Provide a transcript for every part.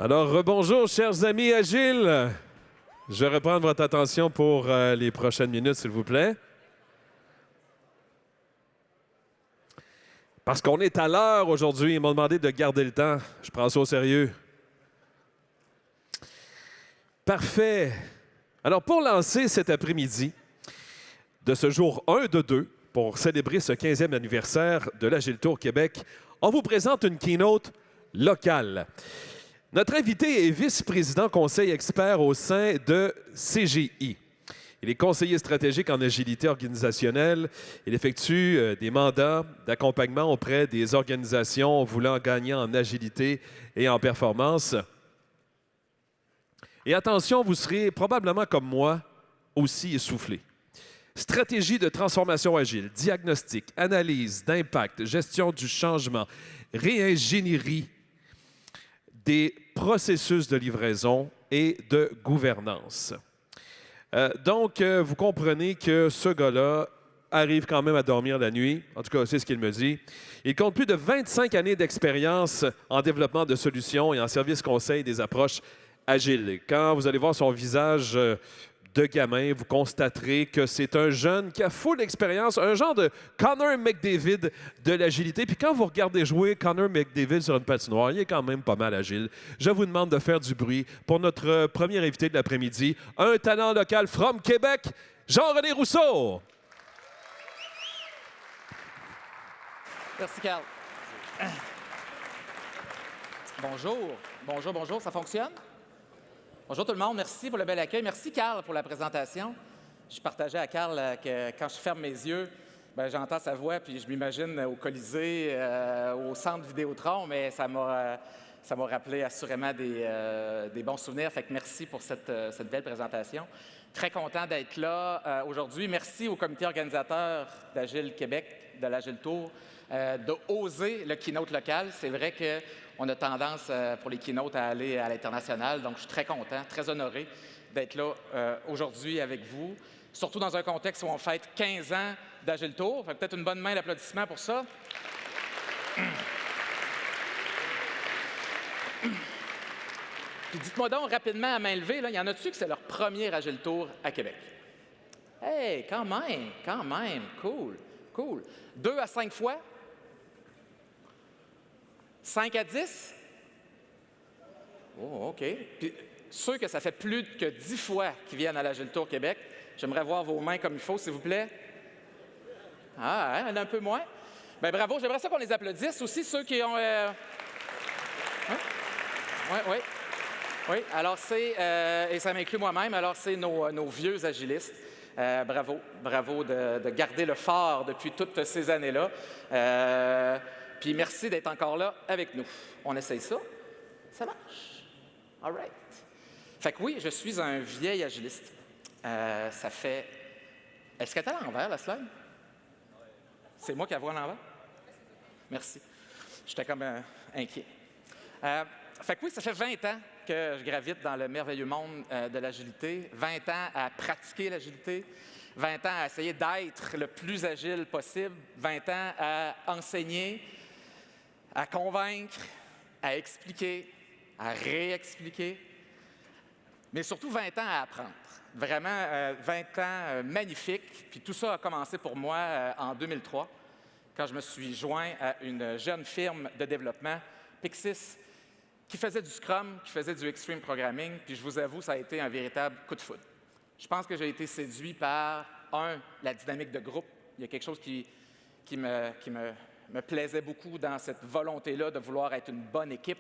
Alors, rebonjour, chers amis agiles. Je vais reprendre votre attention pour les prochaines minutes, s'il vous plaît. Parce qu'on est à l'heure aujourd'hui. Ils m'ont demandé de garder le temps. Je prends ça au sérieux. Parfait. Alors, pour lancer cet après-midi de ce jour 1 de 2, pour célébrer ce 15e anniversaire de l'Agile Tour Québec, on vous présente une keynote locale. Notre invité est vice-président conseil expert au sein de CGI. Il est conseiller stratégique en agilité organisationnelle. Il effectue des mandats d'accompagnement auprès des organisations voulant gagner en agilité et en performance. Et attention, vous serez probablement comme moi aussi essoufflé. Stratégie de transformation agile, diagnostic, analyse d'impact, gestion du changement, réingénierie des processus de livraison et de gouvernance. Donc, vous comprenez que ce gars-là arrive quand même à dormir la nuit. En tout cas, c'est ce qu'il me dit. Il compte plus de 25 années d'expérience en développement de solutions et en service conseil des approches agiles. Quand vous allez voir son visage de gamin, vous constaterez que c'est un jeune qui a full expérience, un genre de Connor McDavid de l'agilité. Puis quand vous regardez jouer Connor McDavid sur une patinoire, il est quand même pas mal agile. Je vous demande de faire du bruit pour notre premier invité de l'après-midi, un talent local from Québec, Jean-René Rousseau. Merci, Carl. Bonjour. Bonjour, bonjour. Ça fonctionne? Bonjour tout le monde. Merci pour le bel accueil. Merci, Carl, pour la présentation. Je partageais à Carl que quand je ferme mes yeux, j'entends sa voix, puis je m'imagine au Colisée, au centre Vidéotron, mais ça m'a rappelé assurément des bons souvenirs. Fait que merci pour cette belle présentation. Très content d'être là aujourd'hui. Merci au comité organisateur d'Agile Québec, de l'Agile Tour, de oser le keynote local. C'est vrai qu'on a tendance pour les keynotes à aller à l'international, donc je suis très content, très honoré d'être là aujourd'hui avec vous, surtout dans un contexte où on fête 15 ans d'Agile Tour. Fait peut-être une bonne main d'applaudissements pour ça. Puis dites-moi donc rapidement à main levée, il y en a-tu que c'est leur premier Agile Tour à Québec? Hey, quand même, cool. 2 à 5 fois? 5 à 10? Oh, OK. Puis ceux que ça fait plus que 10 fois qu'ils viennent à l'Agile Tour Québec, j'aimerais voir vos mains comme il faut, s'il vous plaît. Ah, hein, un peu moins? Bien, bravo. J'aimerais ça qu'on les applaudisse aussi, ceux qui ont... Oui, alors c'est, et ça m'inclut moi-même, alors c'est nos vieux agilistes. Bravo de garder le phare depuis toutes ces années-là. Puis merci d'être encore là avec nous. On essaye ça? Ça marche. All right. Fait que oui, je suis un vieil agiliste. Ça fait... Est-ce qu'elle est à l'envers, la slide? C'est moi qui la vois à l'envers? Merci. J'étais comme inquiet. Fait que oui, ça fait 20 ans que je gravite dans le merveilleux monde de l'agilité, 20 ans à pratiquer l'agilité, 20 ans à essayer d'être le plus agile possible, 20 ans à enseigner, à convaincre, à expliquer, à réexpliquer, mais surtout 20 ans à apprendre. Vraiment 20 ans magnifiques. Puis tout ça a commencé pour moi en 2003, quand je me suis joint à une jeune firme de développement, Pixis, qui faisait du Scrum, qui faisait du Extreme Programming, puis je vous avoue, ça a été un véritable coup de foudre. Je pense que j'ai été séduit par, la dynamique de groupe. Il y a quelque chose qui me plaisait beaucoup dans cette volonté-là de vouloir être une bonne équipe.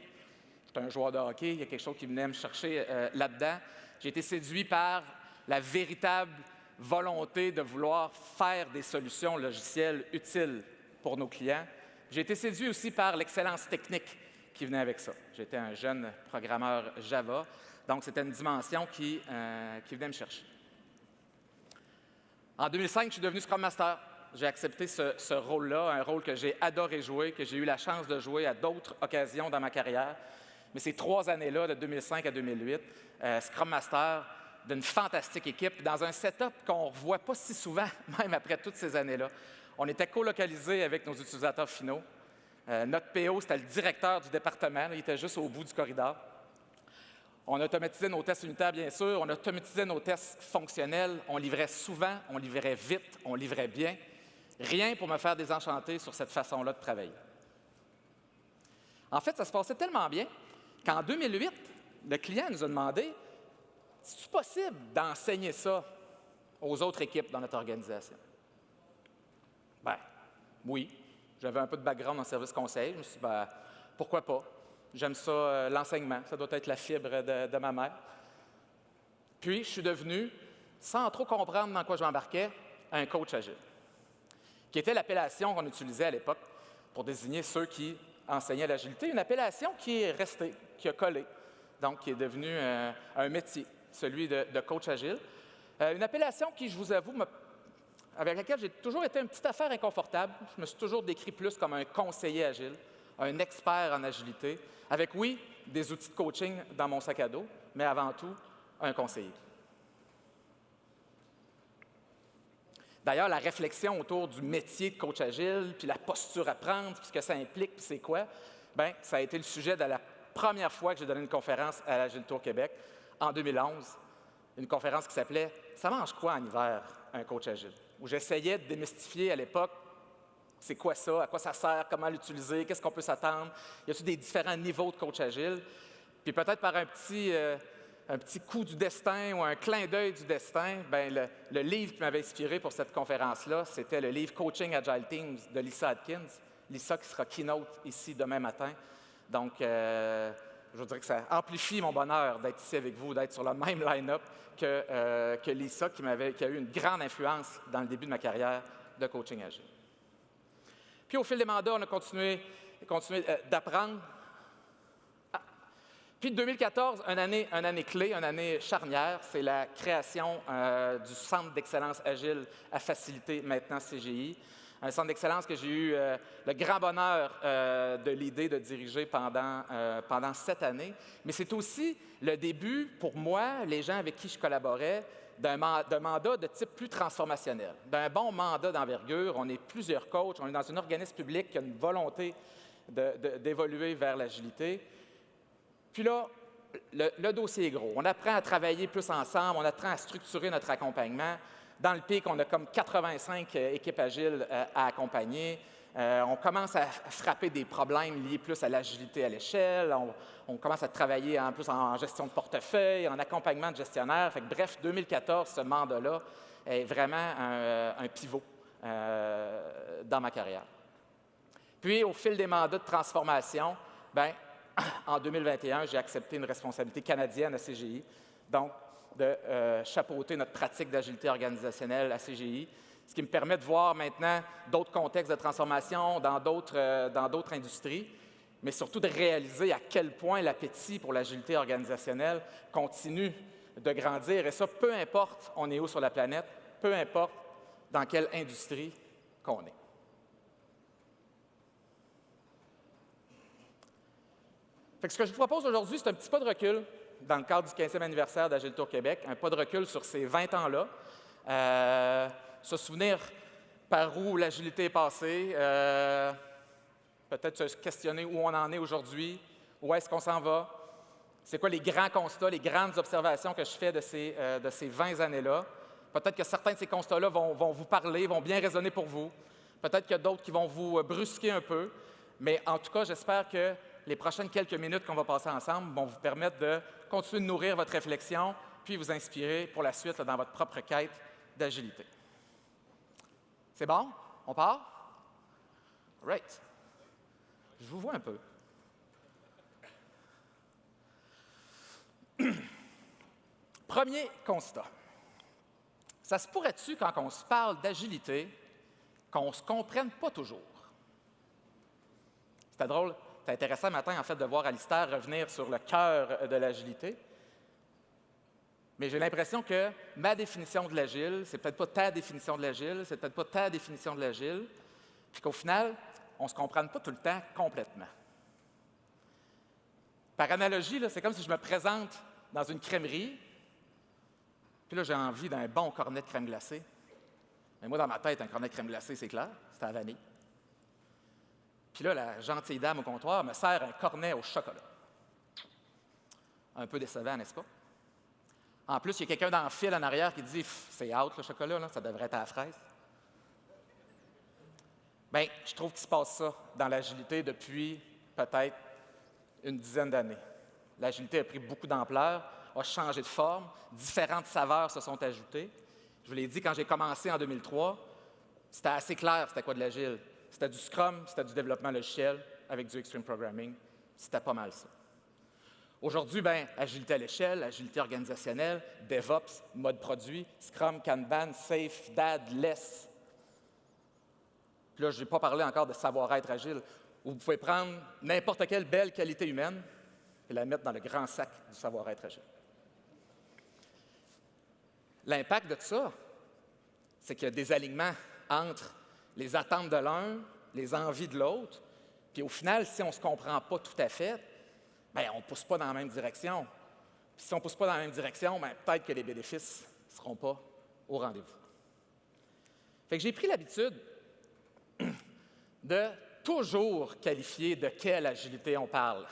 J'étais un joueur de hockey, il y a quelque chose qui venait me chercher là-dedans. J'ai été séduit par la véritable volonté de vouloir faire des solutions logicielles utiles pour nos clients. J'ai été séduit aussi par l'excellence technique qui venait avec ça. J'étais un jeune programmeur Java, donc c'était une dimension qui venait me chercher. En 2005, je suis devenu Scrum Master. J'ai accepté ce rôle-là, un rôle que j'ai adoré jouer, que j'ai eu la chance de jouer à d'autres occasions dans ma carrière. Mais ces 3 années-là, de 2005 à 2008, Scrum Master d'une fantastique équipe, dans un setup qu'on ne revoit pas si souvent, même après toutes ces années-là. On était colocalisés avec nos utilisateurs finaux. Notre PO, c'était le directeur du département. Là, il était juste au bout du corridor. On automatisait nos tests unitaires, bien sûr. On automatisait nos tests fonctionnels. On livrait souvent, on livrait vite, on livrait bien. Rien pour me faire désenchanter sur cette façon-là de travailler. En fait, ça se passait tellement bien qu'en 2008, le client nous a demandé « Est-ce possible d'enseigner ça aux autres équipes dans notre organisation? » Bien, oui. J'avais un peu de background en service conseil. Je me suis dit, ben, pourquoi pas? J'aime ça, l'enseignement. Ça doit être la fibre de ma mère. Puis, je suis devenu, sans trop comprendre dans quoi je m'embarquais, un coach agile, qui était l'appellation qu'on utilisait à l'époque pour désigner ceux qui enseignaient l'agilité. Une appellation qui est restée, qui a collé, donc qui est devenue un métier, celui de coach agile. Une appellation qui, je vous avoue, avec laquelle j'ai toujours été une petite affaire inconfortable. Je me suis toujours décrit plus comme un conseiller agile, un expert en agilité, avec, oui, des outils de coaching dans mon sac à dos, mais avant tout, un conseiller. D'ailleurs, la réflexion autour du métier de coach agile, puis la posture à prendre, puis ce que ça implique, puis c'est quoi, bien, ça a été le sujet de la première fois que j'ai donné une conférence à l'Agile Tour Québec, en 2011. Une conférence qui s'appelait « Ça mange quoi en hiver, un coach agile? » où j'essayais de démystifier à l'époque c'est quoi ça, à quoi ça sert, comment l'utiliser, qu'est-ce qu'on peut s'attendre, y a-t-il des différents niveaux de coach agile? Puis peut-être par un petit coup du destin ou un clin d'œil du destin, bien, le livre qui m'avait inspiré pour cette conférence-là, c'était le livre « Coaching Agile Teams » de Lisa Atkins. Lisa qui sera keynote ici demain matin. Donc, je vous dirais que ça amplifie mon bonheur d'être ici avec vous, d'être sur le même line-up que Lisa, qui a eu une grande influence dans le début de ma carrière de coaching agile. Puis, au fil des mandats, on a continué d'apprendre. Puis, 2014, une année clé, une année charnière, c'est la création du Centre d'excellence agile à Facilité, maintenant CGI. Un centre d'excellence que j'ai eu le grand bonheur de l'idée de diriger pendant 7 années. Mais c'est aussi le début, pour moi, les gens avec qui je collaborais, d'un mandat de type plus transformationnel, d'un bon mandat d'envergure. On est plusieurs coachs, on est dans un organisme public qui a une volonté d'évoluer vers l'agilité. Puis là, le dossier est gros. On apprend à travailler plus ensemble, on apprend à structurer notre accompagnement. Dans le pic, on a comme 85 équipes agiles à accompagner. On commence à frapper des problèmes liés plus à l'agilité à l'échelle. On commence à travailler en plus en gestion de portefeuille, en accompagnement de gestionnaires. Fait que, bref, 2014, ce mandat-là est vraiment un pivot dans ma carrière. Puis, au fil des mandats de transformation, bien, en 2021, j'ai accepté une responsabilité canadienne à CGI. Donc, de chapeauter notre pratique d'agilité organisationnelle à CGI, ce qui me permet de voir maintenant d'autres contextes de transformation dans d'autres industries, mais surtout de réaliser à quel point l'appétit pour l'agilité organisationnelle continue de grandir. Et ça, peu importe on est où sur la planète, peu importe dans quelle industrie qu'on est. Fait que ce que je vous propose aujourd'hui, c'est un petit pas de recul dans le cadre du 15e anniversaire d'Agile Tour Québec, un pas de recul sur ces 20 ans-là, se souvenir par où l'agilité est passée, peut-être se questionner où on en est aujourd'hui, où est-ce qu'on s'en va, c'est quoi les grands constats, les grandes observations que je fais de ces 20 années-là. Peut-être que certains de ces constats-là vont vous parler, vont bien résonner pour vous. Peut-être qu'il y a d'autres qui vont vous brusquer un peu, mais en tout cas, j'espère que les prochaines quelques minutes qu'on va passer ensemble vont vous permettre de continuer de nourrir votre réflexion, puis vous inspirer pour la suite là, dans votre propre quête d'agilité. C'est bon? On part? Right. Je vous vois un peu. Premier constat. Ça se pourrait-tu, quand on se parle d'agilité, qu'on ne se comprenne pas toujours? C'était drôle. C'est intéressant ce matin, en fait, de voir Alistair revenir sur le cœur de l'agilité. Mais j'ai l'impression que ma définition de l'agile, c'est peut-être pas ta définition de l'agile, c'est peut-être pas ta définition de l'agile, puis qu'au final, on ne se comprenne pas tout le temps complètement. Par analogie, là, c'est comme si je me présente dans une crèmerie, puis là, j'ai envie d'un bon cornet de crème glacée. Mais moi, dans ma tête, un cornet de crème glacée, c'est clair, c'est à la vanille. Puis là, la gentille dame au comptoir me sert un cornet au chocolat. Un peu décevant, n'est-ce pas? En plus, il y a quelqu'un dans le fil en arrière qui dit « C'est out le chocolat, là, ça devrait être à la fraise. » Bien, je trouve qu'il se passe ça dans l'agilité depuis peut-être une dizaine d'années. L'agilité a pris beaucoup d'ampleur, a changé de forme, différentes saveurs se sont ajoutées. Je vous l'ai dit, quand j'ai commencé en 2003, c'était assez clair c'était quoi de l'agile. C'était du Scrum, c'était du développement logiciel avec du Extreme Programming. C'était pas mal ça. Aujourd'hui, bien, agilité à l'échelle, agilité organisationnelle, DevOps, mode produit, Scrum, Kanban, Safe, DAD, Less. Puis là, je n'ai pas parlé encore de savoir-être agile, où vous pouvez prendre n'importe quelle belle qualité humaine et la mettre dans le grand sac du savoir-être agile. L'impact de tout ça, c'est qu'il y a des alignements entre les attentes de l'un, les envies de l'autre, puis au final, si on ne se comprend pas tout à fait, bien, on ne pousse pas dans la même direction. Puis si on ne pousse pas dans la même direction, bien, peut-être que les bénéfices ne seront pas au rendez-vous. Fait que j'ai pris l'habitude de toujours qualifier de quelle agilité on parle.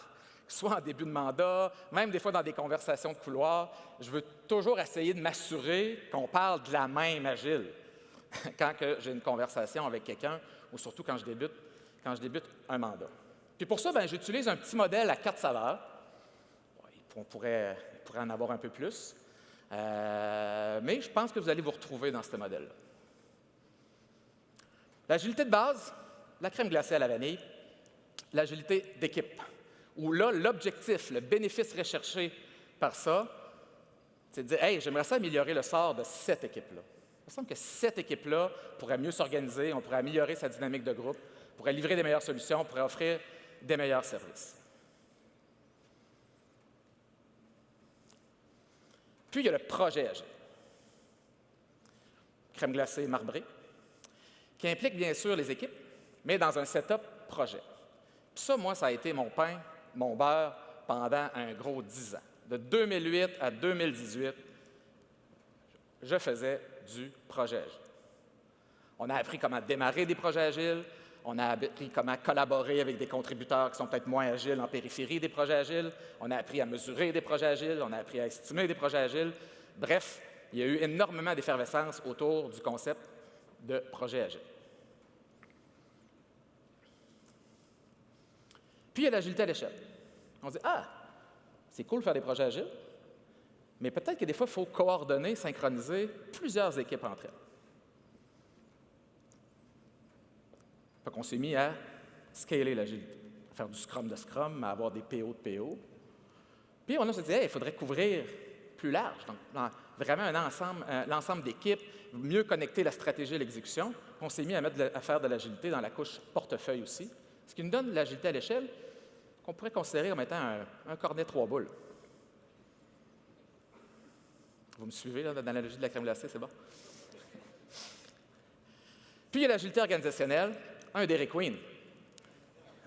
Soit en début de mandat, même des fois dans des conversations de couloir, je veux toujours essayer de m'assurer qu'on parle de la même agile quand j'ai une conversation avec quelqu'un ou surtout quand je débute un mandat. Puis pour ça, bien, j'utilise un petit modèle à 4 saveurs. On pourrait en avoir un peu plus, mais je pense que vous allez vous retrouver dans ce modèle-là. L'agilité de base, la crème glacée à la vanille, l'agilité d'équipe, où là, l'objectif, le bénéfice recherché par ça, c'est de dire « Hey, j'aimerais ça améliorer le sort de cette équipe-là. » Il me semble que cette équipe-là pourrait mieux s'organiser, on pourrait améliorer sa dynamique de groupe, pourrait livrer des meilleures solutions, pourrait offrir des meilleurs services. Puis, il y a le projet agile. Crème glacée marbrée, qui implique bien sûr les équipes, mais dans un setup projet. Puis ça, moi, ça a été mon pain, mon beurre, pendant un gros 10 ans. De 2008 à 2018, je faisais du projet agile. On a appris comment démarrer des projets agiles, on a appris comment collaborer avec des contributeurs qui sont peut-être moins agiles en périphérie des projets agiles, on a appris à mesurer des projets agiles, on a appris à estimer des projets agiles. Bref, il y a eu énormément d'effervescence autour du concept de projet agile. Puis, il y a l'agilité à l'échelle. On dit « Ah, c'est cool de faire des projets agiles, mais peut-être que des fois, il faut coordonner, synchroniser plusieurs équipes entre elles. » Fait qu'on s'est mis à scaler l'agilité, à faire du Scrum de Scrum, à avoir des PO de PO. Puis, on s'est dit hey, « il faudrait couvrir plus large, donc vraiment l'ensemble d'équipes, mieux connecter la stratégie et l'exécution. » On s'est mis à faire de l'agilité dans la couche portefeuille aussi, ce qui nous donne l'agilité à l'échelle qu'on pourrait considérer comme étant un cornet 3 boules. Vous me suivez là, dans l'analogie de la crème glacée, c'est bon? Puis il y a l'agilité organisationnelle, un Dairy Queen.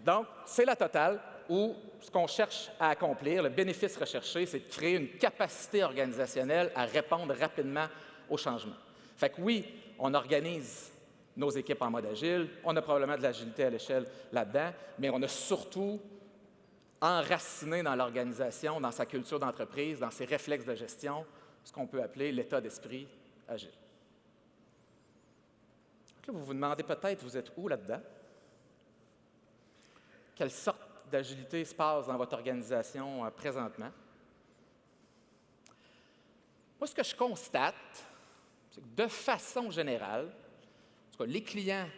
Donc, c'est la totale où ce qu'on cherche à accomplir, le bénéfice recherché, c'est de créer une capacité organisationnelle à répondre rapidement aux changements. Fait que oui, on organise nos équipes en mode agile, on a probablement de l'agilité à l'échelle là-dedans, mais on a surtout enraciné dans l'organisation, dans sa culture d'entreprise, dans ses réflexes de gestion, ce qu'on peut appeler l'état d'esprit agile. Donc là, vous vous demandez peut-être, vous êtes où là-dedans? Quelle sorte d'agilité se passe dans votre organisation présentement? Moi, ce que je constate, c'est que de façon générale, en tout cas, les clients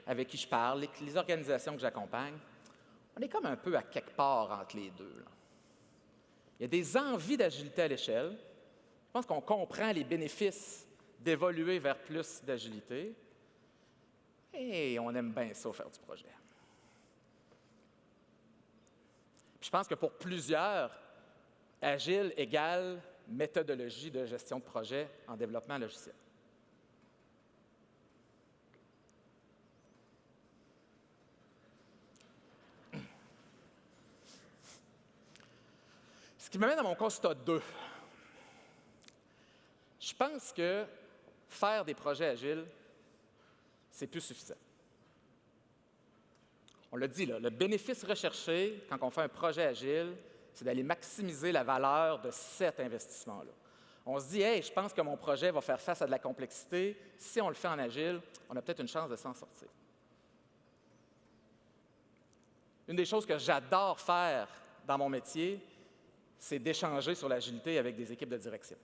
avec qui je parle, les organisations que j'accompagne, on est comme un peu à quelque part entre les deux. Là. Il y a des envies d'agilité à l'échelle. Je pense qu'on comprend les bénéfices d'évoluer vers plus d'agilité. Et on aime bien ça, faire du projet. Puis je pense que pour plusieurs, agile égale méthodologie de gestion de projet en développement logiciel. Ce qui m'amène à mon constat 2. Je pense que faire des projets agiles, c'est plus suffisant. On l'a dit, là, le bénéfice recherché quand on fait un projet agile, c'est d'aller maximiser la valeur de cet investissement-là. On se dit, hey, je pense que mon projet va faire face à de la complexité. Si on le fait en agile, on a peut-être une chance de s'en sortir. Une des choses que j'adore faire dans mon métier, c'est d'échanger sur l'agilité avec des équipes de direction.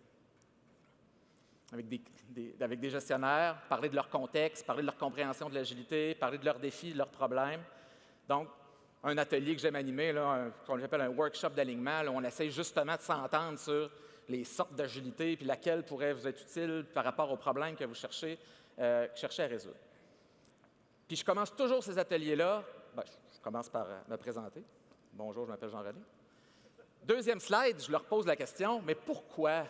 Avec des gestionnaires, parler de leur contexte, parler de leur compréhension de l'agilité, parler de leurs défis, de leurs problèmes. Donc, un atelier que j'aime animer, qu'on appelle un workshop d'alignement, où on essaie justement de s'entendre sur les sortes d'agilité, puis laquelle pourrait vous être utile par rapport aux problèmes que vous cherchez à résoudre. Puis je commence toujours ces ateliers-là, je commence par me présenter. Bonjour, je m'appelle Jean-René. Deuxième slide, je leur pose la question, mais pourquoi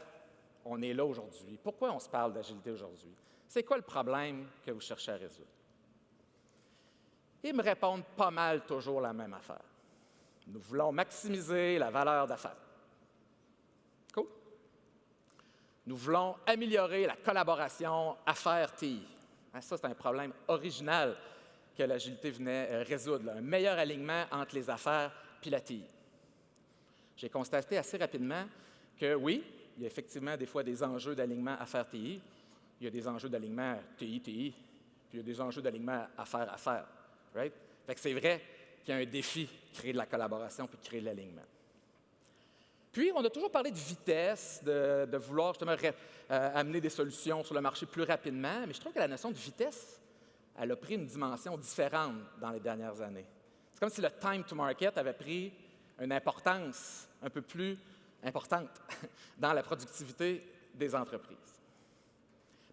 on est là aujourd'hui? Pourquoi on se parle d'agilité aujourd'hui? C'est quoi le problème que vous cherchez à résoudre? Ils me répondent pas mal toujours la même affaire. Nous voulons maximiser la valeur d'affaires. Cool. Nous voulons améliorer la collaboration affaires-TI. Ça, c'est un problème original que l'agilité venait résoudre, un meilleur alignement entre les affaires et la TI. J'ai constaté assez rapidement que oui, il y a effectivement des fois des enjeux d'alignement affaires-TI, il y a des enjeux d'alignement TI-TI, puis il y a des enjeux d'alignement affaires-affaires. Right? Fait que c'est vrai qu'il y a un défi de créer de la collaboration puis de créer de l'alignement. Puis, on a toujours parlé de vitesse, de vouloir justement amener des solutions sur le marché plus rapidement, mais je trouve que la notion de vitesse, elle a pris une dimension différente dans les dernières années. C'est comme si le time to market avait pris une importance un peu plus importante dans la productivité des entreprises.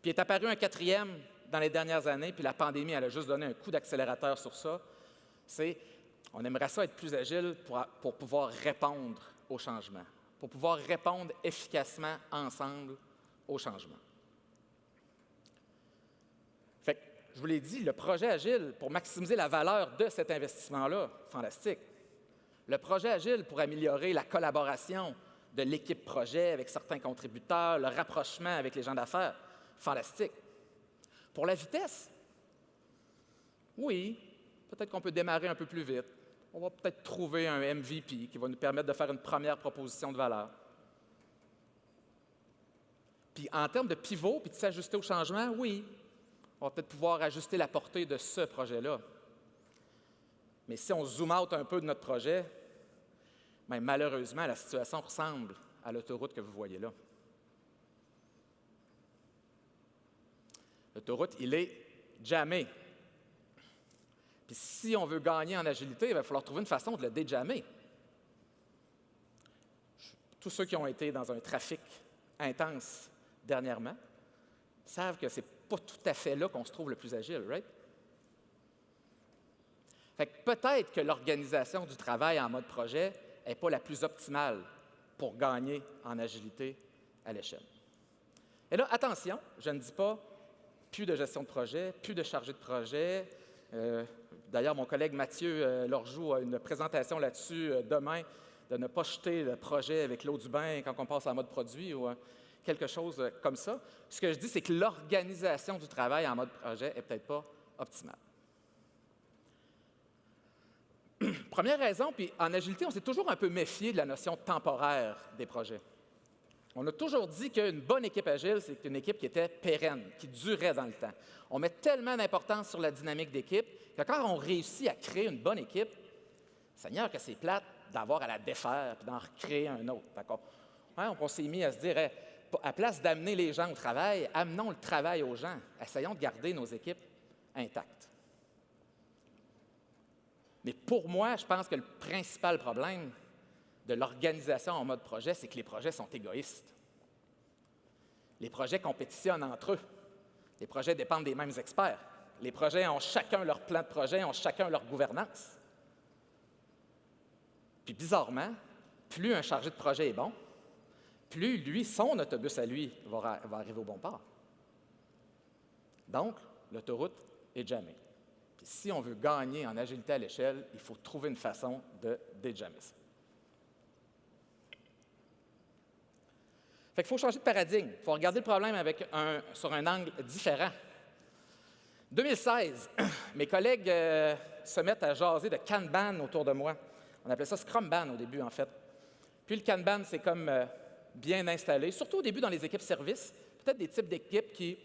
Puis est apparu un quatrième dans les dernières années, puis la pandémie, elle a juste donné un coup d'accélérateur sur ça, c'est on aimerait ça être plus agile pour pouvoir répondre au changement, pour pouvoir répondre efficacement ensemble au changement. Fait que, je vous l'ai dit, le projet agile, pour maximiser la valeur de cet investissement-là, fantastique. Le projet agile pour améliorer la collaboration de l'équipe projet avec certains contributeurs, le rapprochement avec les gens d'affaires, fantastique. Pour la vitesse, oui, peut-être qu'on peut démarrer un peu plus vite. On va peut-être trouver un MVP qui va nous permettre de faire une première proposition de valeur. Puis en termes de pivot puis de s'ajuster au changement, oui, on va peut-être pouvoir ajuster la portée de ce projet-là. Mais si on zoom out un peu de notre projet, bien, malheureusement, la situation ressemble à l'autoroute que vous voyez là. L'autoroute, il est jammé. Puis si on veut gagner en agilité, il va falloir trouver une façon de le déjammer. Tous ceux qui ont été dans un trafic intense dernièrement savent que c'est pas tout à fait là qu'on se trouve le plus agile, right? Fait que peut-être que l'organisation du travail en mode projet n'est pas la plus optimale pour gagner en agilité à l'échelle. Et là, attention, je ne dis pas plus de gestion de projet, plus de chargé de projet. D'ailleurs, mon collègue Mathieu Lorjoux a une présentation là-dessus demain, de ne pas jeter le projet avec l'eau du bain quand on passe en mode produit ou quelque chose comme ça. Ce que je dis, c'est que l'organisation du travail en mode projet n'est peut-être pas optimale. Première raison, puis en agilité, on s'est toujours un peu méfié de la notion temporaire des projets. On a toujours dit qu'une bonne équipe agile, c'est une équipe qui était pérenne, qui durait dans le temps. On met tellement d'importance sur la dynamique d'équipe que quand on réussit à créer une bonne équipe, Seigneur, que c'est plate d'avoir à la défaire et d'en recréer un autre. On s'est mis à se dire, à place d'amener les gens au travail, amenons le travail aux gens. Essayons de garder nos équipes intactes. Mais pour moi, je pense que le principal problème de l'organisation en mode projet, c'est que les projets sont égoïstes. Les projets compétitionnent entre eux. Les projets dépendent des mêmes experts. Les projets ont chacun leur plan de projet, ont chacun leur gouvernance. Puis bizarrement, plus un chargé de projet est bon, plus lui, son autobus à lui, va arriver au bon port. Donc, l'autoroute est jammée. Puis si on veut gagner en agilité à l'échelle, il faut trouver une façon de déjammer ça. Fait qu'il faut changer de paradigme. Il faut regarder le problème sur un angle différent. 2016, mes collègues se mettent à jaser de Kanban autour de moi. On appelait ça Scrumban au début, en fait. Puis le Kanban, c'est comme bien installé, surtout au début dans les équipes service. Peut-être des types d'équipes qui,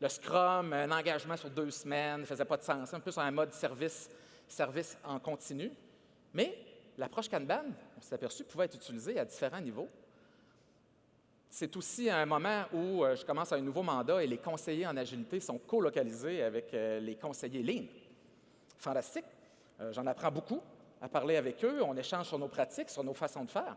le Scrum, un engagement sur 2 semaines, ne faisait pas de sens, un peu sur un mode service en continu. Mais l'approche Kanban, on s'est aperçu, pouvait être utilisée à différents niveaux. C'est aussi un moment où je commence un nouveau mandat et les conseillers en agilité sont colocalisés avec les conseillers Lean. Fantastique. J'en apprends beaucoup à parler avec eux. On échange sur nos pratiques, sur nos façons de faire.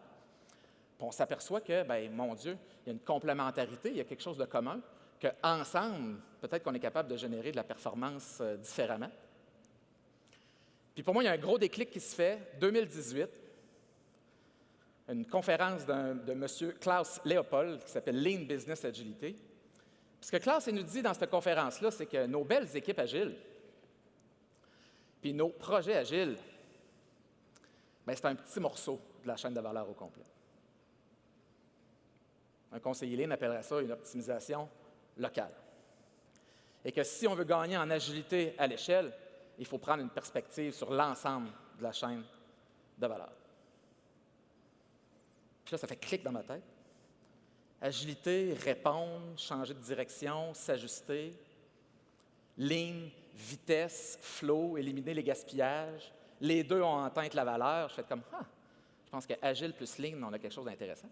Puis on s'aperçoit que, bien, mon Dieu, il y a une complémentarité, il y a quelque chose de commun, qu'ensemble, peut-être qu'on est capable de générer de la performance différemment. Puis pour moi, il y a un gros déclic qui se fait, 2018, une conférence de M. Klaus Leopold qui s'appelle Lean Business Agility. Puis ce que Klaus il nous dit dans cette conférence-là, c'est que nos belles équipes agiles, puis nos projets agiles, bien, c'est un petit morceau de la chaîne de valeur au complet. Un conseiller Lean appellerait ça une optimisation locale. Et que si on veut gagner en agilité à l'échelle, il faut prendre une perspective sur l'ensemble de la chaîne de valeur. Puis là, ça fait clic dans ma tête. Agilité, répondre, changer de direction, s'ajuster. Lean, vitesse, flow, éliminer les gaspillages. Les deux ont en tête la valeur. Je fais comme, je pense qu'agile plus Lean, on a quelque chose d'intéressant.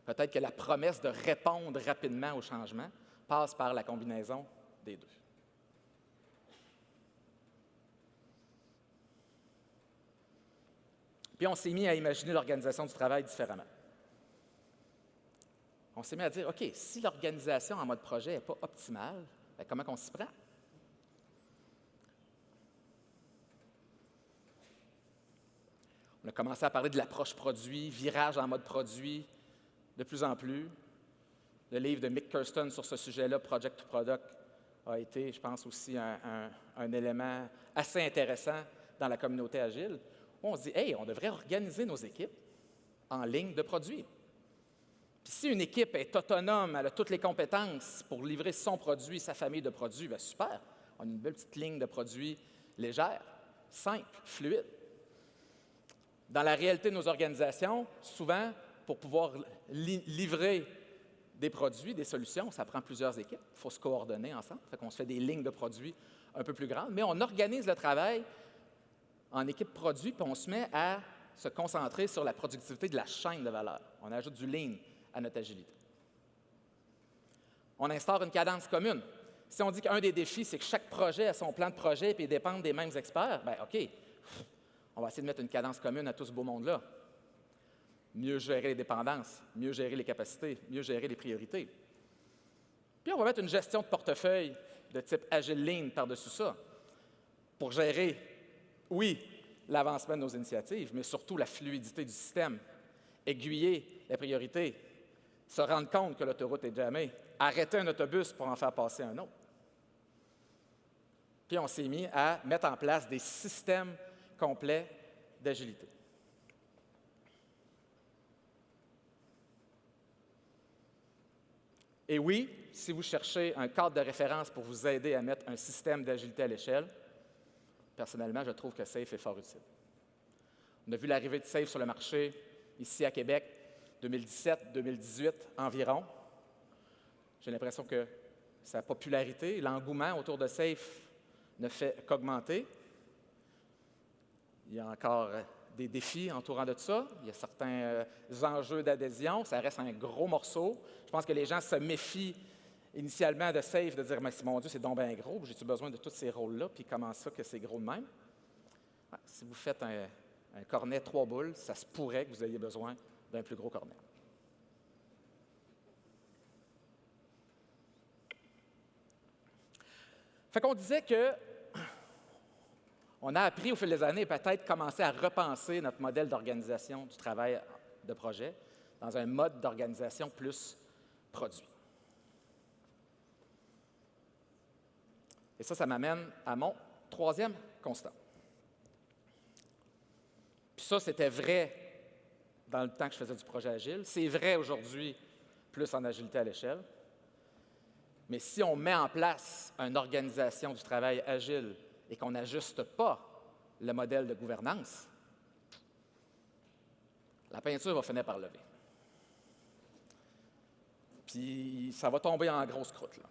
Peut-être que la promesse de répondre rapidement au changement passe par la combinaison des deux. Puis on s'est mis à imaginer l'organisation du travail différemment. On s'est mis à dire, OK, si l'organisation en mode projet n'est pas optimale, bien, comment on s'y prend? On a commencé à parler de l'approche produit, virage en mode produit, de plus en plus. Le livre de Mick Kirsten sur ce sujet-là, Project to Product, a été, je pense, aussi un élément assez intéressant dans la communauté agile. Où on se dit, hey, on devrait organiser nos équipes en ligne de produits. Puis si une équipe est autonome, elle a toutes les compétences pour livrer son produit, sa famille de produits, bien super. On a une belle petite ligne de produits légère, simple, fluide. Dans la réalité de nos organisations, souvent, pour pouvoir livrer des produits, des solutions, ça prend plusieurs équipes. Il faut se coordonner ensemble. Ça fait qu'on se fait des lignes de produits un peu plus grandes. Mais on organise le travail en équipe produit, puis on se met à se concentrer sur la productivité de la chaîne de valeur. On ajoute du lean à notre agilité. On instaure une cadence commune. Si on dit qu'un des défis, c'est que chaque projet a son plan de projet et dépend des mêmes experts, bien OK, on va essayer de mettre une cadence commune à tout ce beau monde-là. Mieux gérer les dépendances, mieux gérer les capacités, mieux gérer les priorités. Puis on va mettre une gestion de portefeuille de type Agile Lean par-dessus ça pour gérer, oui, l'avancement de nos initiatives, mais surtout la fluidité du système, aiguiller les priorités, se rendre compte que l'autoroute est jamais, arrêter un autobus pour en faire passer un autre. Puis on s'est mis à mettre en place des systèmes complets d'agilité. Et oui, si vous cherchez un cadre de référence pour vous aider à mettre un système d'agilité à l'échelle, personnellement, je trouve que SAFe est fort utile. On a vu l'arrivée de SAFe sur le marché ici à Québec, 2017-2018 environ. J'ai l'impression que sa popularité, l'engouement autour de SAFe ne fait qu'augmenter. Il y a encore des défis entourant de ça. Il y a certains enjeux d'adhésion. Ça reste un gros morceau. Je pense que les gens se méfient initialement de SAFe, de dire « Mon Dieu, c'est donc bien gros. J'ai-tu besoin de tous ces rôles-là? Puis comment ça que c'est gros de même? » Si vous faites un cornet 3 boules, ça se pourrait que vous ayez besoin d'un plus gros cornet. Fait qu'on disait que on a appris au fil des années peut-être commencer à repenser notre modèle d'organisation du travail de projet dans un mode d'organisation plus produit. Et ça m'amène à mon 3e constat. Puis ça, c'était vrai dans le temps que je faisais du projet agile. C'est vrai aujourd'hui, plus en agilité à l'échelle. Mais si on met en place une organisation du travail agile et qu'on n'ajuste pas le modèle de gouvernance, la peinture va finir par lever. Puis ça va tomber en grosse croûte, là.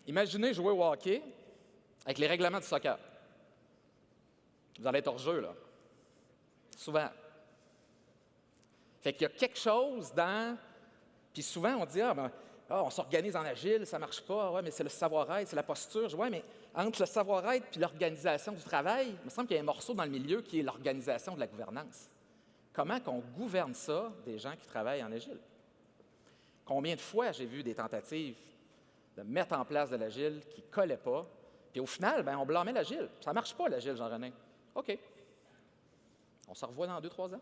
Imaginez jouer au hockey avec les règlements du soccer. Vous allez être hors jeu, là. Souvent. Fait qu'il y a quelque chose dans... Puis souvent, on dit, on s'organise en agile, ça marche pas. Ouais, mais c'est le savoir-être, c'est la posture. Ouais, mais entre le savoir-être puis l'organisation du travail, il me semble qu'il y a un morceau dans le milieu qui est l'organisation de la gouvernance. Comment qu'on gouverne ça, des gens qui travaillent en agile? Combien de fois j'ai vu des tentatives de mettre en place de l'agile qui ne collaient pas, puis au final, on blâmait l'agile. Ça ne marche pas, l'agile, Jean-René. OK. On se revoit dans 2-3 ans.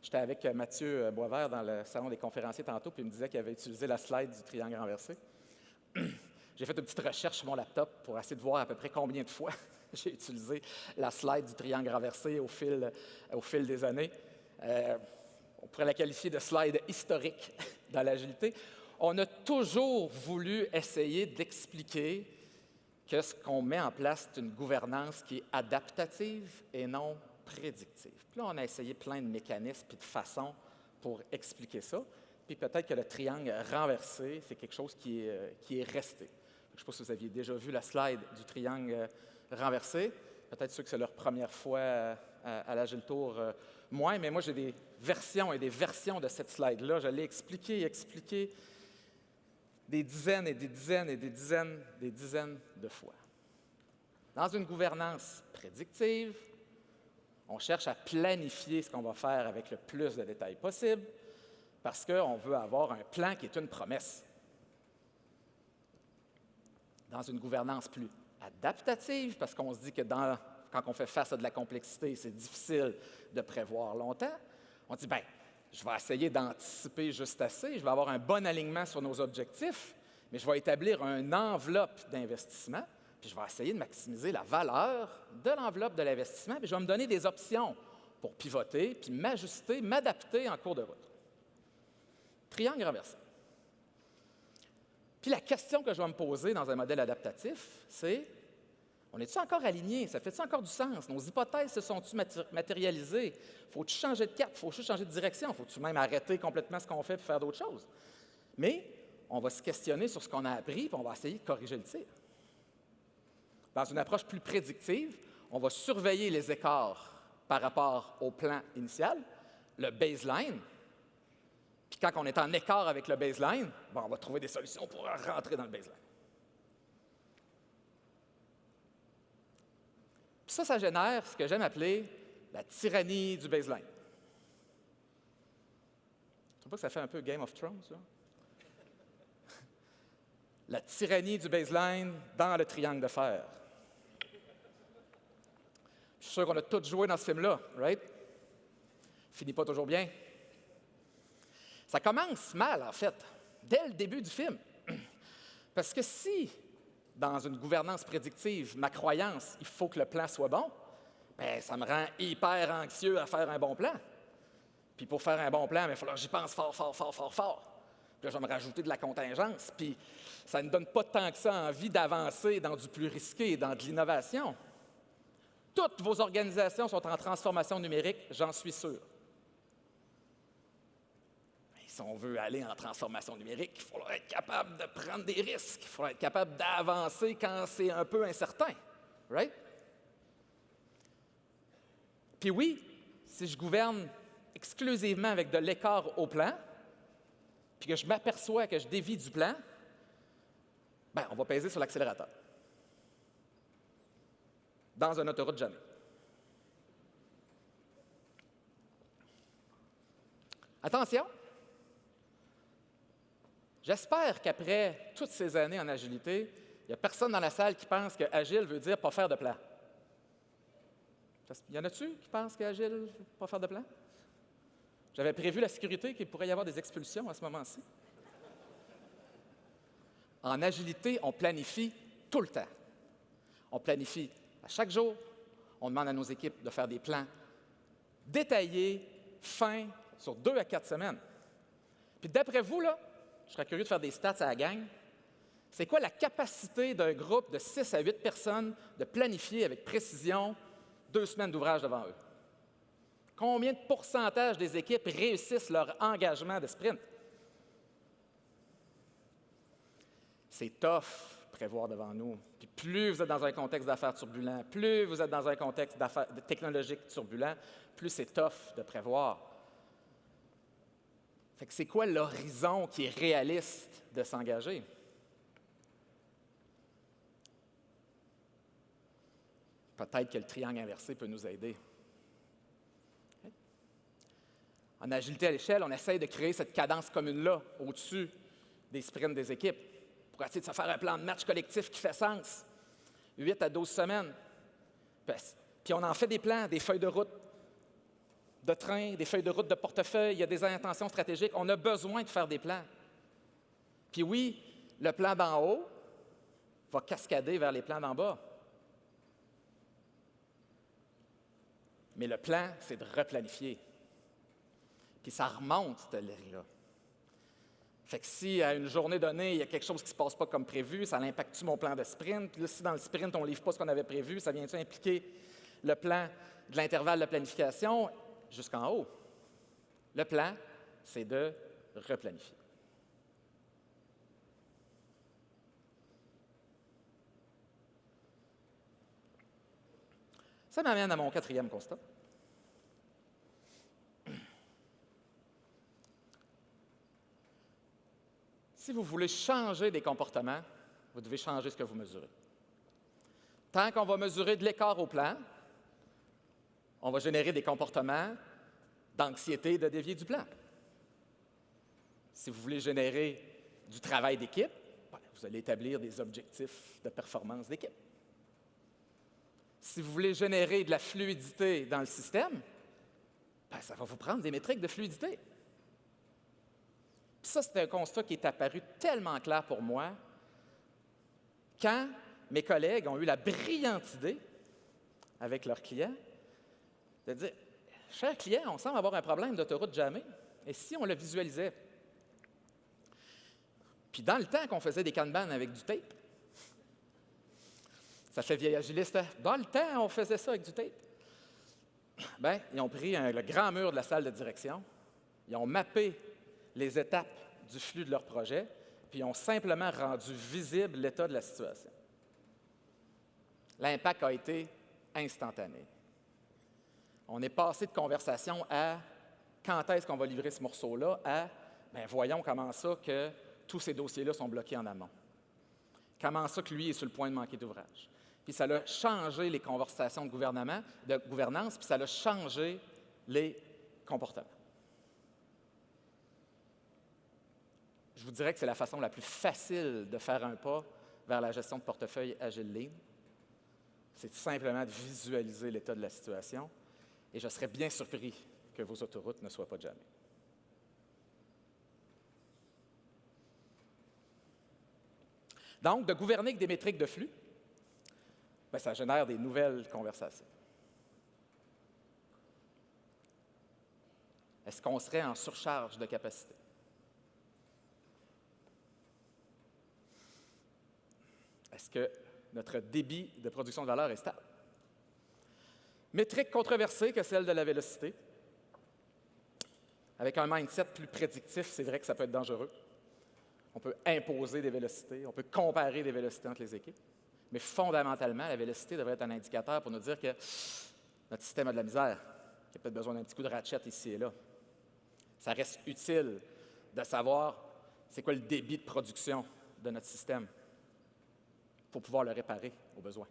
J'étais avec Mathieu Boisvert dans le salon des conférenciers tantôt, puis il me disait qu'il avait utilisé la slide du triangle renversé. J'ai fait une petite recherche sur mon laptop pour essayer de voir à peu près combien de fois j'ai utilisé la slide du triangle renversé au fil des années. On pourrait la qualifier de slide historique dans l'agilité. On a toujours voulu essayer d'expliquer que ce qu'on met en place, c'est une gouvernance qui est adaptative et non prédictive. Puis là, on a essayé plein de mécanismes et de façons pour expliquer ça. Puis peut-être que le triangle renversé, c'est quelque chose qui est resté. Je ne sais pas si vous aviez déjà vu la slide du triangle renversé. Peut-être ceux que c'est leur première fois à l'Agile Tour, moins, mais moi, j'ai des versions et des versions de cette slide-là. Je l'ai expliqué des dizaines et des dizaines et des dizaines de fois. Dans une gouvernance prédictive, on cherche à planifier ce qu'on va faire avec le plus de détails possible parce qu'on veut avoir un plan qui est une promesse. Dans une gouvernance plus adaptative, parce qu'on se dit que quand on fait face à de la complexité, c'est difficile de prévoir longtemps, on dit, je vais essayer d'anticiper juste assez, je vais avoir un bon alignement sur nos objectifs, mais je vais établir une enveloppe d'investissement, puis je vais essayer de maximiser la valeur de l'enveloppe de l'investissement, puis je vais me donner des options pour pivoter, puis m'ajuster, m'adapter en cours de route. Triangle renversé. Puis la question que je vais me poser dans un modèle adaptatif, c'est, on est-tu encore aligné? Ça fait-tu encore du sens? Nos hypothèses se sont-tu matérialisées? Faut-tu changer de cap? Faut-tu changer de direction? Faut-tu même arrêter complètement ce qu'on fait pour faire d'autres choses? Mais on va se questionner sur ce qu'on a appris, puis on va essayer de corriger le tir. Dans une approche plus prédictive, on va surveiller les écarts par rapport au plan initial, le baseline. Puis quand on est en écart avec le baseline, on va trouver des solutions pour rentrer dans le baseline. Puis ça génère ce que j'aime appeler la tyrannie du baseline. Je trouve pas que ça fait un peu Game of Thrones, ça? La tyrannie du baseline dans le triangle de fer. Je suis sûr qu'on a tous joué dans ce film-là, right? Finit pas toujours bien. Ça commence mal, en fait, dès le début du film. Parce que si, dans une gouvernance prédictive, ma croyance, il faut que le plan soit bon, ça me rend hyper anxieux à faire un bon plan. Puis pour faire un bon plan, il va falloir que j'y pense fort, fort, fort, fort, fort. Puis là, je vais me rajouter de la contingence. Puis ça ne donne pas tant que ça envie d'avancer dans du plus risqué, dans de l'innovation. Toutes vos organisations sont en transformation numérique, j'en suis sûr. Si on veut aller en transformation numérique, il faudra être capable de prendre des risques. Il faudra être capable d'avancer quand c'est un peu incertain. Right? Puis oui, si je gouverne exclusivement avec de l'écart au plan, puis que je m'aperçois que je dévie du plan, on va peser sur l'accélérateur. Dans une autoroute jamais. Attention! J'espère qu'après toutes ces années en agilité, il n'y a personne dans la salle qui pense que agile veut dire pas faire de plan. Y en a-tu qui pensent qu'agile veut pas faire de plan? J'avais prévu la sécurité qu'il pourrait y avoir des expulsions à ce moment-ci. En agilité, on planifie tout le temps. On planifie à chaque jour. On demande à nos équipes de faire des plans détaillés, fins, sur 2 à 4 semaines. Puis d'après vous, là, je serais curieux de faire des stats à la gang. C'est quoi la capacité d'un groupe de 6 à 8 personnes de planifier avec précision 2 semaines d'ouvrage devant eux? Combien de pourcentage des équipes réussissent leur engagement de sprint? C'est tough prévoir devant nous. Puis plus vous êtes dans un contexte d'affaires turbulent, plus vous êtes dans un contexte technologique turbulent, plus c'est tough de prévoir. Fait que c'est quoi l'horizon qui est réaliste de s'engager? Peut-être que le triangle inversé peut nous aider. En agilité à l'échelle, on essaye de créer cette cadence commune-là au-dessus des sprints des équipes pour essayer de se faire un plan de match collectif qui fait sens. 8 à 12 semaines. Puis on en fait des plans, des feuilles de route de train, des feuilles de route de portefeuille, il y a des intentions stratégiques. On a besoin de faire des plans. Puis oui, le plan d'en haut va cascader vers les plans d'en bas. Mais le plan, c'est de replanifier. Puis ça remonte, cette ligne-là. Fait que si, à une journée donnée, il y a quelque chose qui ne se passe pas comme prévu, ça impacte-tu mon plan de sprint? Puis là, si dans le sprint, on ne livre pas ce qu'on avait prévu, ça vient-tu impliquer le plan de l'intervalle de planification jusqu'en haut? Le plan, c'est de replanifier. Ça m'amène à mon 4e constat. Si vous voulez changer des comportements, vous devez changer ce que vous mesurez. Tant qu'on va mesurer de l'écart au plan, on va générer des comportements d'anxiété et de dévier du plan. Si vous voulez générer du travail d'équipe, vous allez établir des objectifs de performance d'équipe. Si vous voulez générer de la fluidité dans le système, ça va vous prendre des métriques de fluidité. Puis ça, c'est un constat qui est apparu tellement clair pour moi quand mes collègues ont eu la brillante idée, avec leurs clients, de dire « Cher client, on semble avoir un problème d'autoroute jamais. Et si on le visualisait? » Puis dans le temps qu'on faisait des Kanban avec du tape, ça fait vieil agiliste, hein? Dans le temps, on faisait ça avec du tape. Bien, ils ont pris le grand mur de la salle de direction, ils ont mappé les étapes du flux de leur projet, puis ils ont simplement rendu visible l'état de la situation. L'impact a été instantané. On est passé de conversation à quand est-ce qu'on va livrer ce morceau-là à voyons comment ça que tous ces dossiers-là sont bloqués en amont. Comment ça que lui est sur le point de manquer d'ouvrage. Puis ça a changé les conversations de gouvernance, puis ça a changé les comportements. Je vous dirais que c'est la façon la plus facile de faire un pas vers la gestion de portefeuille Agile Lean. C'est simplement de visualiser l'état de la situation. Et je serais bien surpris que vos autoroutes ne soient pas jamais. Donc, de gouverner avec des métriques de flux, ça génère des nouvelles conversations. Est-ce qu'on serait en surcharge de capacité? Est-ce que notre débit de production de valeur est stable? Métrique controversée que celle de la vélocité. Avec un mindset plus prédictif, c'est vrai que ça peut être dangereux. On peut imposer des vélocités, on peut comparer des vélocités entre les équipes. Mais fondamentalement, la vélocité devrait être un indicateur pour nous dire que notre système a de la misère, qu'il y a peut-être besoin d'un petit coup de ratchet ici et là. Ça reste utile de savoir c'est quoi le débit de production de notre système pour pouvoir le réparer au besoin.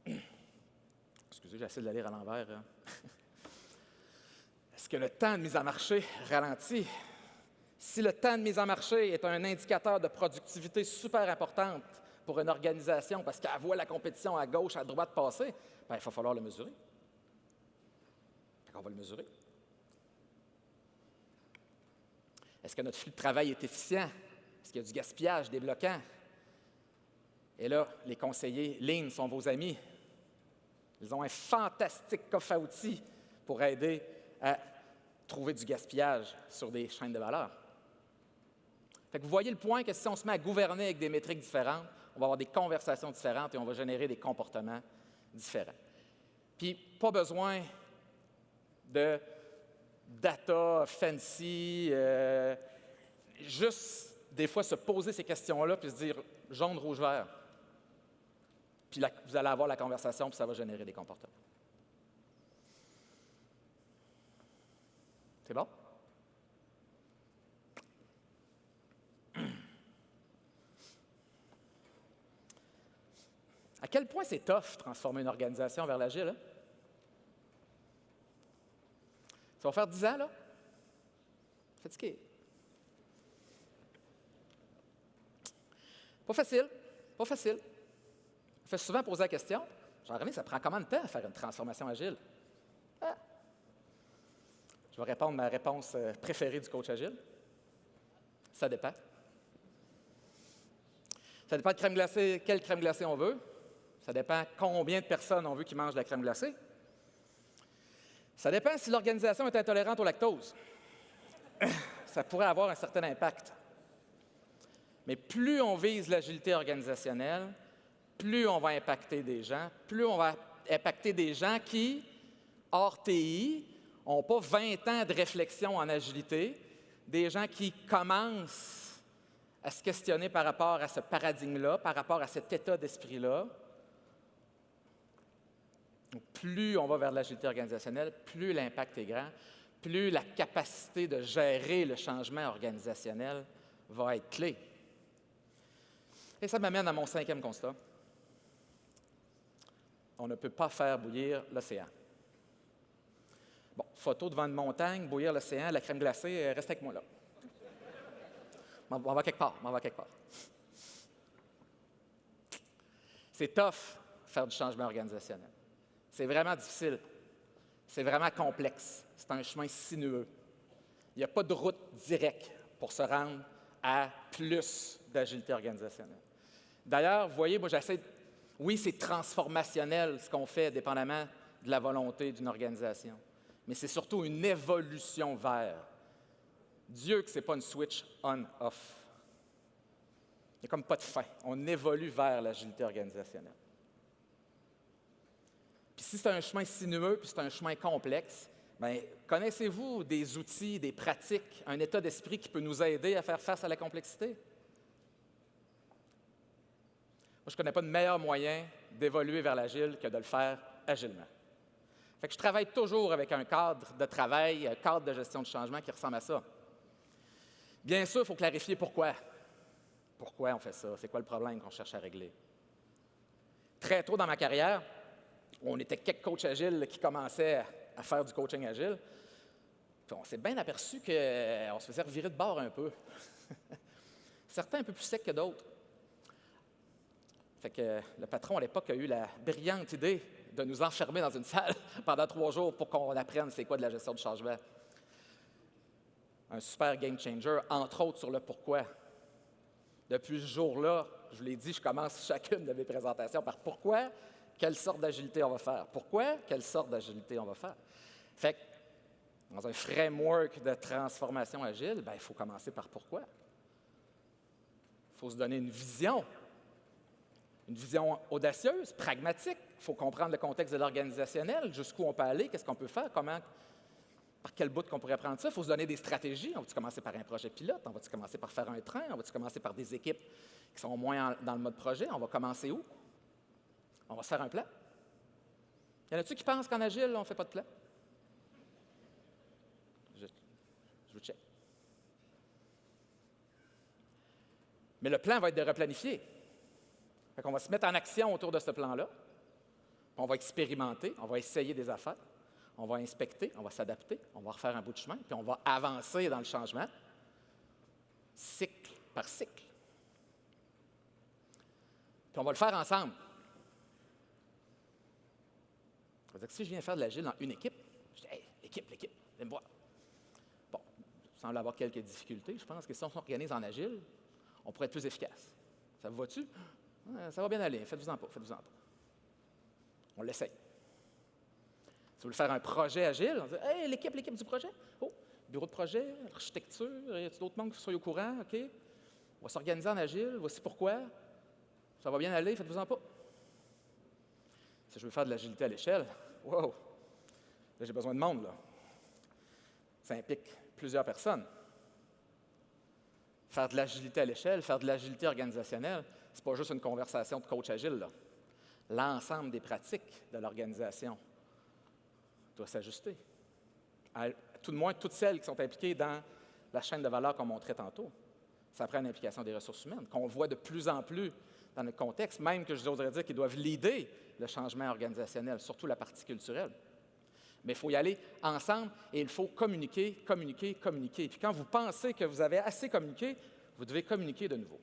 Excusez, j'essaie de la lire à l'envers. Hein. Est-ce que le temps de mise en marché ralentit? Si le temps de mise en marché est un indicateur de productivité super importante pour une organisation parce qu'elle voit la compétition à gauche, à droite passer, il va falloir le mesurer. On va le mesurer. Est-ce que notre flux de travail est efficient? Est-ce qu'il y a du gaspillage, des bloquants? Et là, les conseillers Lean sont vos amis. Ils ont un fantastique coffre à outils pour aider à trouver du gaspillage sur des chaînes de valeur. Fait que vous voyez le point que si on se met à gouverner avec des métriques différentes, on va avoir des conversations différentes et on va générer des comportements différents. Puis, pas besoin de data fancy, juste des fois se poser ces questions-là puis se dire jaune, rouge, vert. Puis vous allez avoir la conversation puis ça va générer des comportements. C'est bon? À quel point c'est tough transformer une organisation vers l'agile? Hein? Ça va faire 10 ans, là? Fatigué. Pas facile, pas facile. On fait souvent poser la question, Jean-René, ça prend combien de temps à faire une transformation agile? Ah. Je vais répondre ma réponse préférée du coach agile. Ça dépend. Ça dépend de crème glacée, quelle crème glacée on veut. Ça dépend combien de personnes on veut qui mangent de la crème glacée. Ça dépend si l'organisation est intolérante au lactose. Ça pourrait avoir un certain impact. Mais plus on vise l'agilité organisationnelle, plus on va impacter des gens, plus on va impacter des gens qui, hors TI, n'ont pas 20 ans de réflexion en agilité, des gens qui commencent à se questionner par rapport à ce paradigme-là, par rapport à cet état d'esprit-là. Plus on va vers l'agilité organisationnelle, plus l'impact est grand, plus la capacité de gérer le changement organisationnel va être clé. Et ça m'amène à mon 5e constat. On ne peut pas faire bouillir l'océan. Bon, photo devant une montagne, bouillir l'océan, la crème glacée, reste avec moi là. On va quelque part, C'est tough faire du changement organisationnel. C'est vraiment difficile. C'est vraiment complexe. C'est un chemin sinueux. Il n'y a pas de route directe pour se rendre à plus d'agilité organisationnelle. D'ailleurs, vous voyez, moi, oui, c'est transformationnel ce qu'on fait, dépendamment de la volonté d'une organisation. Mais c'est surtout une évolution vers. Dieu que ce n'est pas une switch on-off. Il n'y a comme pas de fin. On évolue vers l'agilité organisationnelle. Puis si c'est un chemin sinueux, puis c'est un chemin complexe, bien, connaissez-vous des outils, des pratiques, un état d'esprit qui peut nous aider à faire face à la complexité? Moi, je ne connais pas de meilleur moyen d'évoluer vers l'agile que de le faire agilement. Fait que je travaille toujours avec un cadre de travail, un cadre de gestion de changement qui ressemble à ça. Bien sûr, il faut clarifier pourquoi. Pourquoi on fait ça? C'est quoi le problème qu'on cherche à régler? Très tôt dans ma carrière, on était quelques coachs agiles qui commençaient à faire du coaching agile. Puis on s'est bien aperçu qu'on se faisait revirer de bord un peu. Certains un peu plus secs que d'autres. Fait que le patron à l'époque a eu la brillante idée de nous enfermer dans une salle pendant 3 jours pour qu'on apprenne c'est quoi de la gestion du changement. Un super game changer, entre autres sur le pourquoi. Depuis ce jour-là, je vous l'ai dit, je commence chacune de mes présentations par pourquoi, quelle sorte d'agilité on va faire. Pourquoi, quelle sorte d'agilité on va faire. Fait que, dans un framework de transformation agile, bien, il faut commencer par pourquoi. Il faut se donner une vision audacieuse, pragmatique. Il faut comprendre le contexte de l'organisationnel, jusqu'où on peut aller, qu'est-ce qu'on peut faire, comment, par quel bout qu'on pourrait prendre ça. Il faut se donner des stratégies. On va-tu commencer par un projet pilote? On va-tu commencer par faire un train? On va-tu commencer par des équipes qui sont moins dans le mode projet? On va commencer où? On va se faire un plan. Y en a-tu qui pensent qu'en agile, on ne fait pas de plan? Je vous check. Mais le plan va être de replanifier. Fait qu'on va se mettre en action autour de ce plan-là. On va expérimenter, on va essayer des affaires, on va inspecter, on va s'adapter, on va refaire un bout de chemin, puis on va avancer dans le changement, cycle par cycle. Puis on va le faire ensemble. Ça veut dire que si je viens faire de l'agile dans une équipe, je dis « Hey, l'équipe, viens me voir. » Bon, il semble avoir quelques difficultés. Je pense que si on s'organise en agile, on pourrait être plus efficace. Ça vous va-tu? Ça va bien aller, faites-vous-en pas. On l'essaye. Si vous voulez faire un projet agile, on dit « Hey, l'équipe du projet. Oh, bureau de projet, architecture, y a-t-il d'autres membres qui soient au courant? OK. On va s'organiser en agile, voici pourquoi. Ça va bien aller, faites-vous-en pas. Si je veux faire de l'agilité à l'échelle, wow! Là, j'ai besoin de monde, là. Ça implique plusieurs personnes. Faire de l'agilité à l'échelle, faire de l'agilité organisationnelle, c'est pas juste une conversation de coach agile, là. L'ensemble des pratiques de l'organisation doit s'ajuster. À tout de moins, toutes celles qui sont impliquées dans la chaîne de valeur qu'on montrait tantôt. Ça prend une implication des ressources humaines, qu'on voit de plus en plus dans notre contexte, même que je oserais dire qu'ils doivent leader le changement organisationnel, surtout la partie culturelle. Mais il faut y aller ensemble et il faut communiquer, communiquer, communiquer. Puis quand vous pensez que vous avez assez communiqué, vous devez communiquer de nouveau.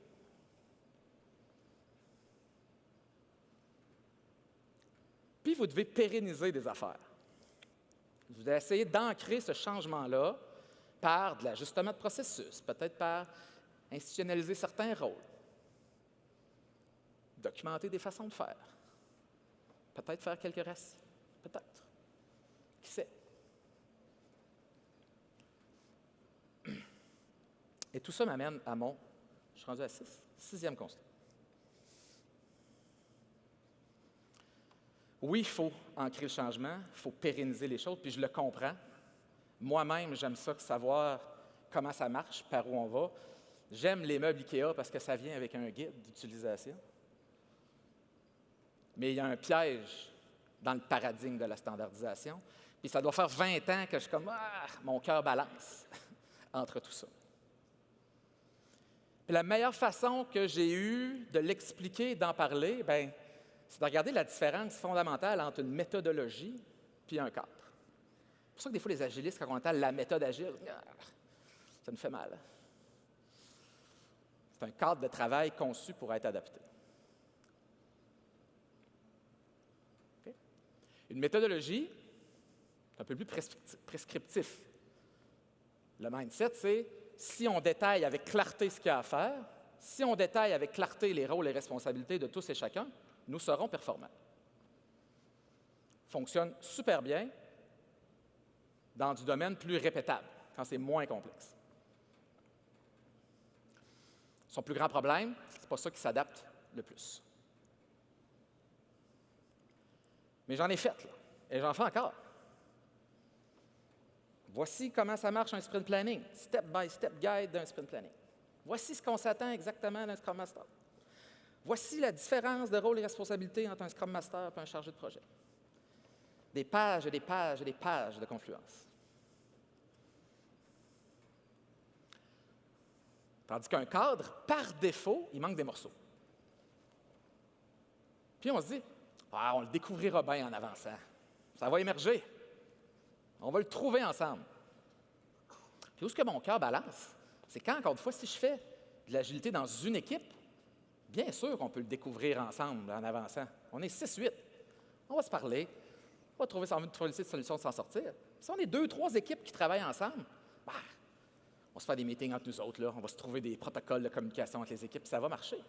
Puis vous devez pérenniser des affaires. Vous devez essayer d'ancrer ce changement-là par de l'ajustement de processus, peut-être par institutionnaliser certains rôles, documenter des façons de faire, peut-être faire quelques récits, peut-être. Qui sait? Et tout ça m'amène à je suis rendu à 6e constat. Oui, il faut ancrer le changement, il faut pérenniser les choses, puis je le comprends. Moi-même, j'aime ça, savoir comment ça marche, par où on va. J'aime les meubles IKEA parce que ça vient avec un guide d'utilisation. Mais il y a un piège dans le paradigme de la standardisation. Puis ça doit faire 20 ans que je suis comme mon cœur balance entre tout ça. Puis la meilleure façon que j'ai eue de l'expliquer, d'en parler, c'est de regarder la différence fondamentale entre une méthodologie et un cadre. C'est pour ça que des fois, les agilistes, quand on entend la méthode agile, ça nous fait mal. C'est un cadre de travail conçu pour être adapté. Okay? Une méthodologie, c'est un peu plus prescriptif. Le mindset, c'est si on détaille avec clarté ce qu'il y a à faire, si on détaille avec clarté les rôles et responsabilités de tous et chacun, nous serons performants. Fonctionne super bien dans du domaine plus répétable, quand c'est moins complexe. Son plus grand problème, c'est pas ça qui s'adapte le plus. Mais j'en ai fait, là, et j'en fais encore. Voici comment ça marche un sprint planning, step-by-step guide d'un sprint planning. Voici ce qu'on s'attend exactement d'un Scrum Master. Voici la différence de rôle et responsabilité entre un Scrum Master et un chargé de projet. Des pages et des pages et des pages de confluence. Tandis qu'un cadre, par défaut, il manque des morceaux. Puis on se dit, on le découvrira bien en avançant. Ça va émerger. On va le trouver ensemble. Puis où est-ce que mon cœur balance? C'est quand, encore une fois, si je fais de l'agilité dans une équipe, bien sûr qu'on peut le découvrir ensemble en avançant. On est 6-8. On va se parler. On va trouver une solution de s'en sortir. Si on est 2-3 équipes qui travaillent ensemble, on va se faire des meetings entre nous autres, là. On va se trouver des protocoles de communication entre les équipes, puis ça va marcher.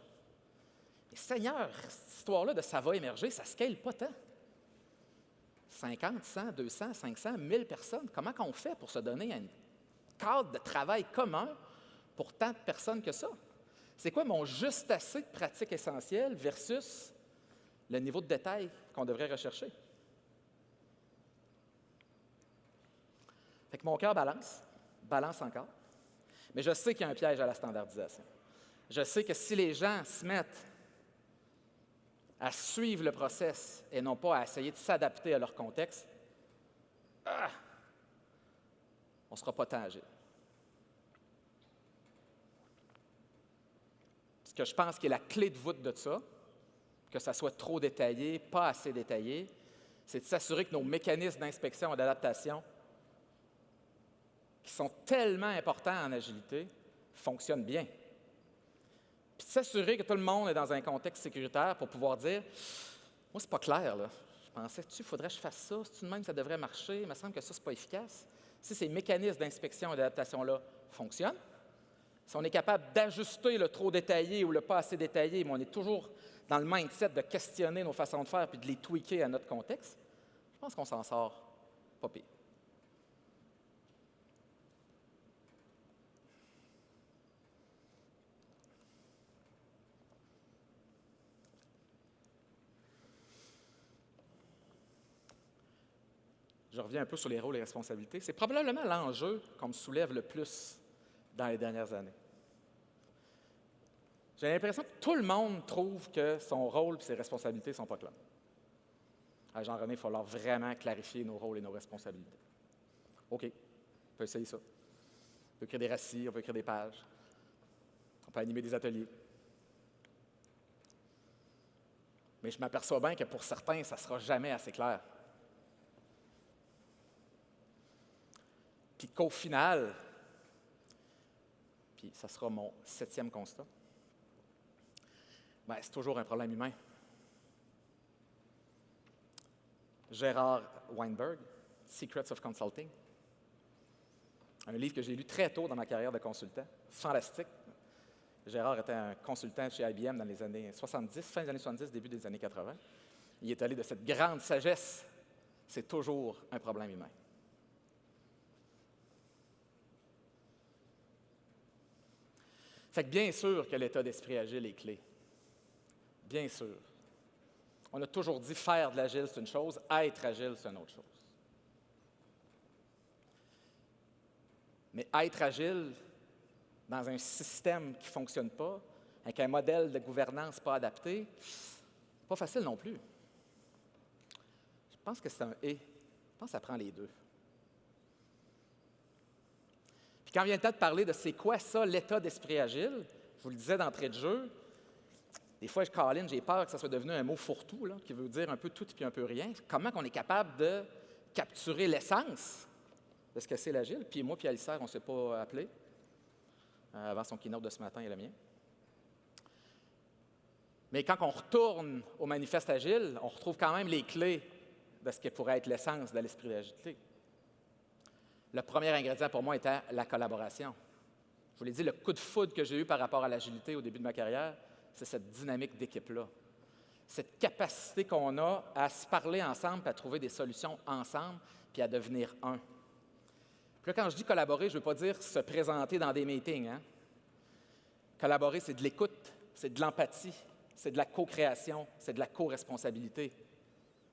Mais Seigneur, cette histoire-là de ça va émerger, ça ne scale pas tant. 50, 100, 200, 500, 1000 personnes, comment on fait pour se donner un cadre de travail commun pour tant de personnes que ça? C'est quoi mon juste assez de pratique essentielle versus le niveau de détail qu'on devrait rechercher? Fait que mon cœur balance encore. Mais je sais qu'il y a un piège à la standardisation. Je sais que si les gens se mettent à suivre le process et non pas à essayer de s'adapter à leur contexte, on ne sera pas tant agile. Ce que je pense qui est la clé de voûte de ça, que ça soit trop détaillé, pas assez détaillé, c'est de s'assurer que nos mécanismes d'inspection et d'adaptation, qui sont tellement importants en agilité, fonctionnent bien. Puis de s'assurer que tout le monde est dans un contexte sécuritaire pour pouvoir dire « Moi, c'est pas clair, là. Je pensais, il faudrait que je fasse ça. Si tout de même, ça devrait marcher. Il me semble que ça, c'est pas efficace. » Si ces mécanismes d'inspection et d'adaptation-là fonctionnent, si on est capable d'ajuster le trop détaillé ou le pas assez détaillé, mais on est toujours dans le mindset de questionner nos façons de faire puis de les tweaker à notre contexte, je pense qu'on s'en sort pas pire. je reviens un peu sur les rôles et responsabilités, c'est probablement l'enjeu qu'on me soulève le plus dans les dernières années. J'ai l'impression que tout le monde trouve que son rôle et ses responsabilités ne sont pas clairs. À Jean-René, il va falloir vraiment clarifier nos rôles et nos responsabilités. OK, on peut essayer ça. On peut écrire des récits, on peut écrire des pages, on peut animer des ateliers. Mais je m'aperçois bien que pour certains, ça ne sera jamais assez clair. Puis qu'au final, puis ça sera mon 7e constat, bien, c'est toujours un problème humain. Gérard Weinberg, Secrets of Consulting, un livre que j'ai lu très tôt dans ma carrière de consultant, fantastique. Gérard était un consultant chez IBM dans les années 70, fin des années 70, début des années 80. Il est allé de cette grande sagesse, c'est toujours un problème humain. Fait que bien sûr que l'état d'esprit agile est clé. Bien sûr. On a toujours dit faire de l'agile, c'est une chose, être agile, c'est une autre chose. Mais être agile dans un système qui ne fonctionne pas, avec un modèle de gouvernance pas adapté, c'est pas facile non plus. Je pense que c'est un « et ». Je pense que ça prend les deux. Puis quand vient le temps de parler de c'est quoi ça, l'état d'esprit agile, je vous le disais d'entrée de jeu, des fois, Colin, j'ai peur que ça soit devenu un mot fourre-tout, là, qui veut dire un peu tout et puis un peu rien. Comment on est capable de capturer l'essence de ce que c'est l'agile? Puis moi puis Alistair, on ne s'est pas appelé avant son keynote de ce matin et le mien. Mais quand on retourne au manifeste agile, on retrouve quand même les clés de ce qui pourrait être l'essence de l'esprit d'agilité. Le premier ingrédient pour moi était la collaboration. Je vous l'ai dit, le coup de foudre que j'ai eu par rapport à l'agilité au début de ma carrière, c'est cette dynamique d'équipe-là. Cette capacité qu'on a à se parler ensemble, puis à trouver des solutions ensemble, puis à devenir un. Puis là, quand je dis collaborer, je ne veux pas dire se présenter dans des meetings. Hein? Collaborer, c'est de l'écoute, c'est de l'empathie, c'est de la co-création, c'est de la co-responsabilité.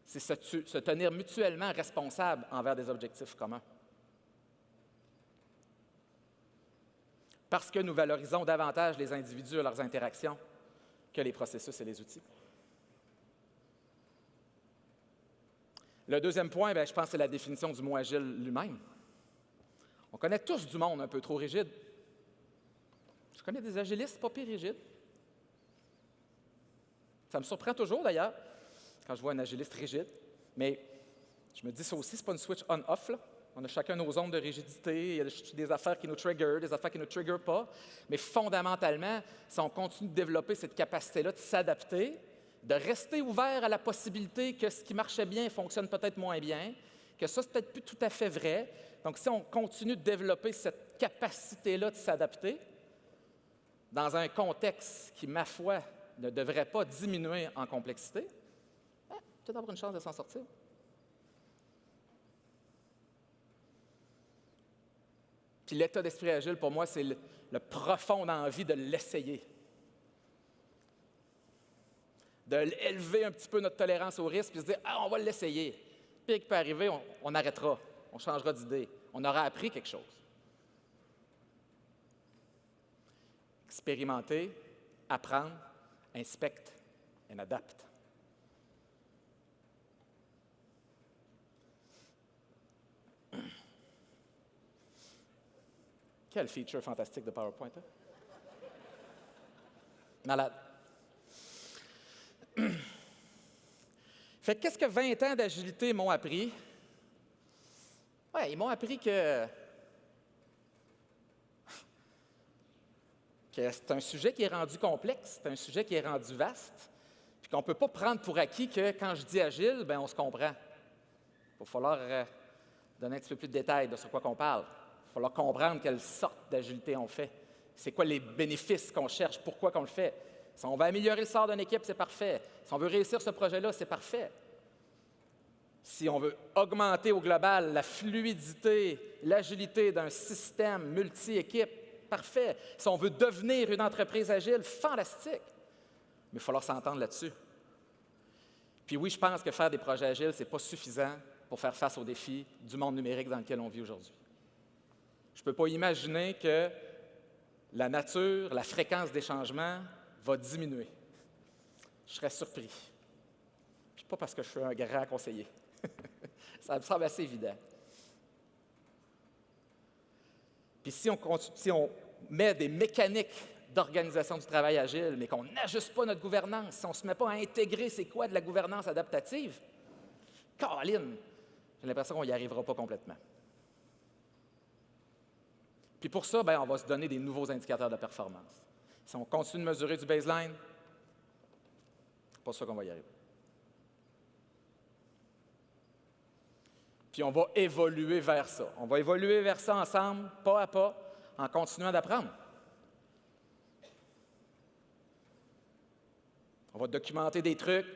C'est se tenir mutuellement responsable envers des objectifs communs. Parce que nous valorisons davantage les individus et leurs interactions que les processus et les outils. Le deuxième point, je pense que c'est la définition du mot agile lui-même. On connaît tous du monde un peu trop rigide. Je connais des agilistes pas pire rigides. Ça me surprend toujours, d'ailleurs, quand je vois un agiliste rigide. Mais je me dis, ça aussi, c'est pas une switch on-off, là. On a chacun nos zones de rigidité, il y a des affaires qui nous trigger, des affaires qui ne nous trigger pas. Mais fondamentalement, si on continue de développer cette capacité-là de s'adapter, de rester ouvert à la possibilité que ce qui marchait bien fonctionne peut-être moins bien, que ça, c'est peut-être plus tout à fait vrai. Donc, si on continue de développer cette capacité-là de s'adapter dans un contexte qui, ma foi, ne devrait pas diminuer en complexité, peut-être avoir une chance de s'en sortir. Puis l'état d'esprit agile, pour moi, c'est le profonde envie de l'essayer. De l'élever un petit peu notre tolérance au risque, puis se dire « Ah, on va l'essayer. » Puis, ce qui peut arriver, on arrêtera, on changera d'idée. On aura appris quelque chose. Expérimenter, apprendre, inspecte et adapte. Quel feature fantastique de PowerPoint, hein? Malade. Fait que qu'est-ce que 20 ans d'agilité m'ont appris? Ouais, ils m'ont appris que c'est un sujet qui est rendu complexe, c'est un sujet qui est rendu vaste, puis qu'on ne peut pas prendre pour acquis que quand je dis agile, on se comprend. Il va falloir donner un petit peu plus de détails de sur quoi qu'on parle. Il va falloir comprendre quelle sorte d'agilité on fait. C'est quoi les bénéfices qu'on cherche, pourquoi qu'on le fait. Si on veut améliorer le sort d'une équipe, c'est parfait. Si on veut réussir ce projet-là, c'est parfait. Si on veut augmenter au global la fluidité, l'agilité d'un système multi-équipe, parfait. Si on veut devenir une entreprise agile, fantastique. Mais il va falloir s'entendre là-dessus. Puis oui, je pense que faire des projets agiles, ce n'est pas suffisant pour faire face aux défis du monde numérique dans lequel on vit aujourd'hui. Je ne peux pas imaginer que la nature, la fréquence des changements va diminuer. Je serais surpris. Puis pas parce que je suis un grand conseiller. Ça me semble assez évident. Puis si on met des mécaniques d'organisation du travail agile, mais qu'on n'ajuste pas notre gouvernance, si on ne se met pas à intégrer c'est quoi de la gouvernance adaptative, Caroline, j'ai l'impression qu'on n'y arrivera pas complètement. Puis pour ça, on va se donner des nouveaux indicateurs de performance. Si on continue de mesurer du baseline, c'est pas ça qu'on va y arriver. Puis on va évoluer vers ça. On va évoluer vers ça ensemble, pas à pas, en continuant d'apprendre. On va documenter des trucs.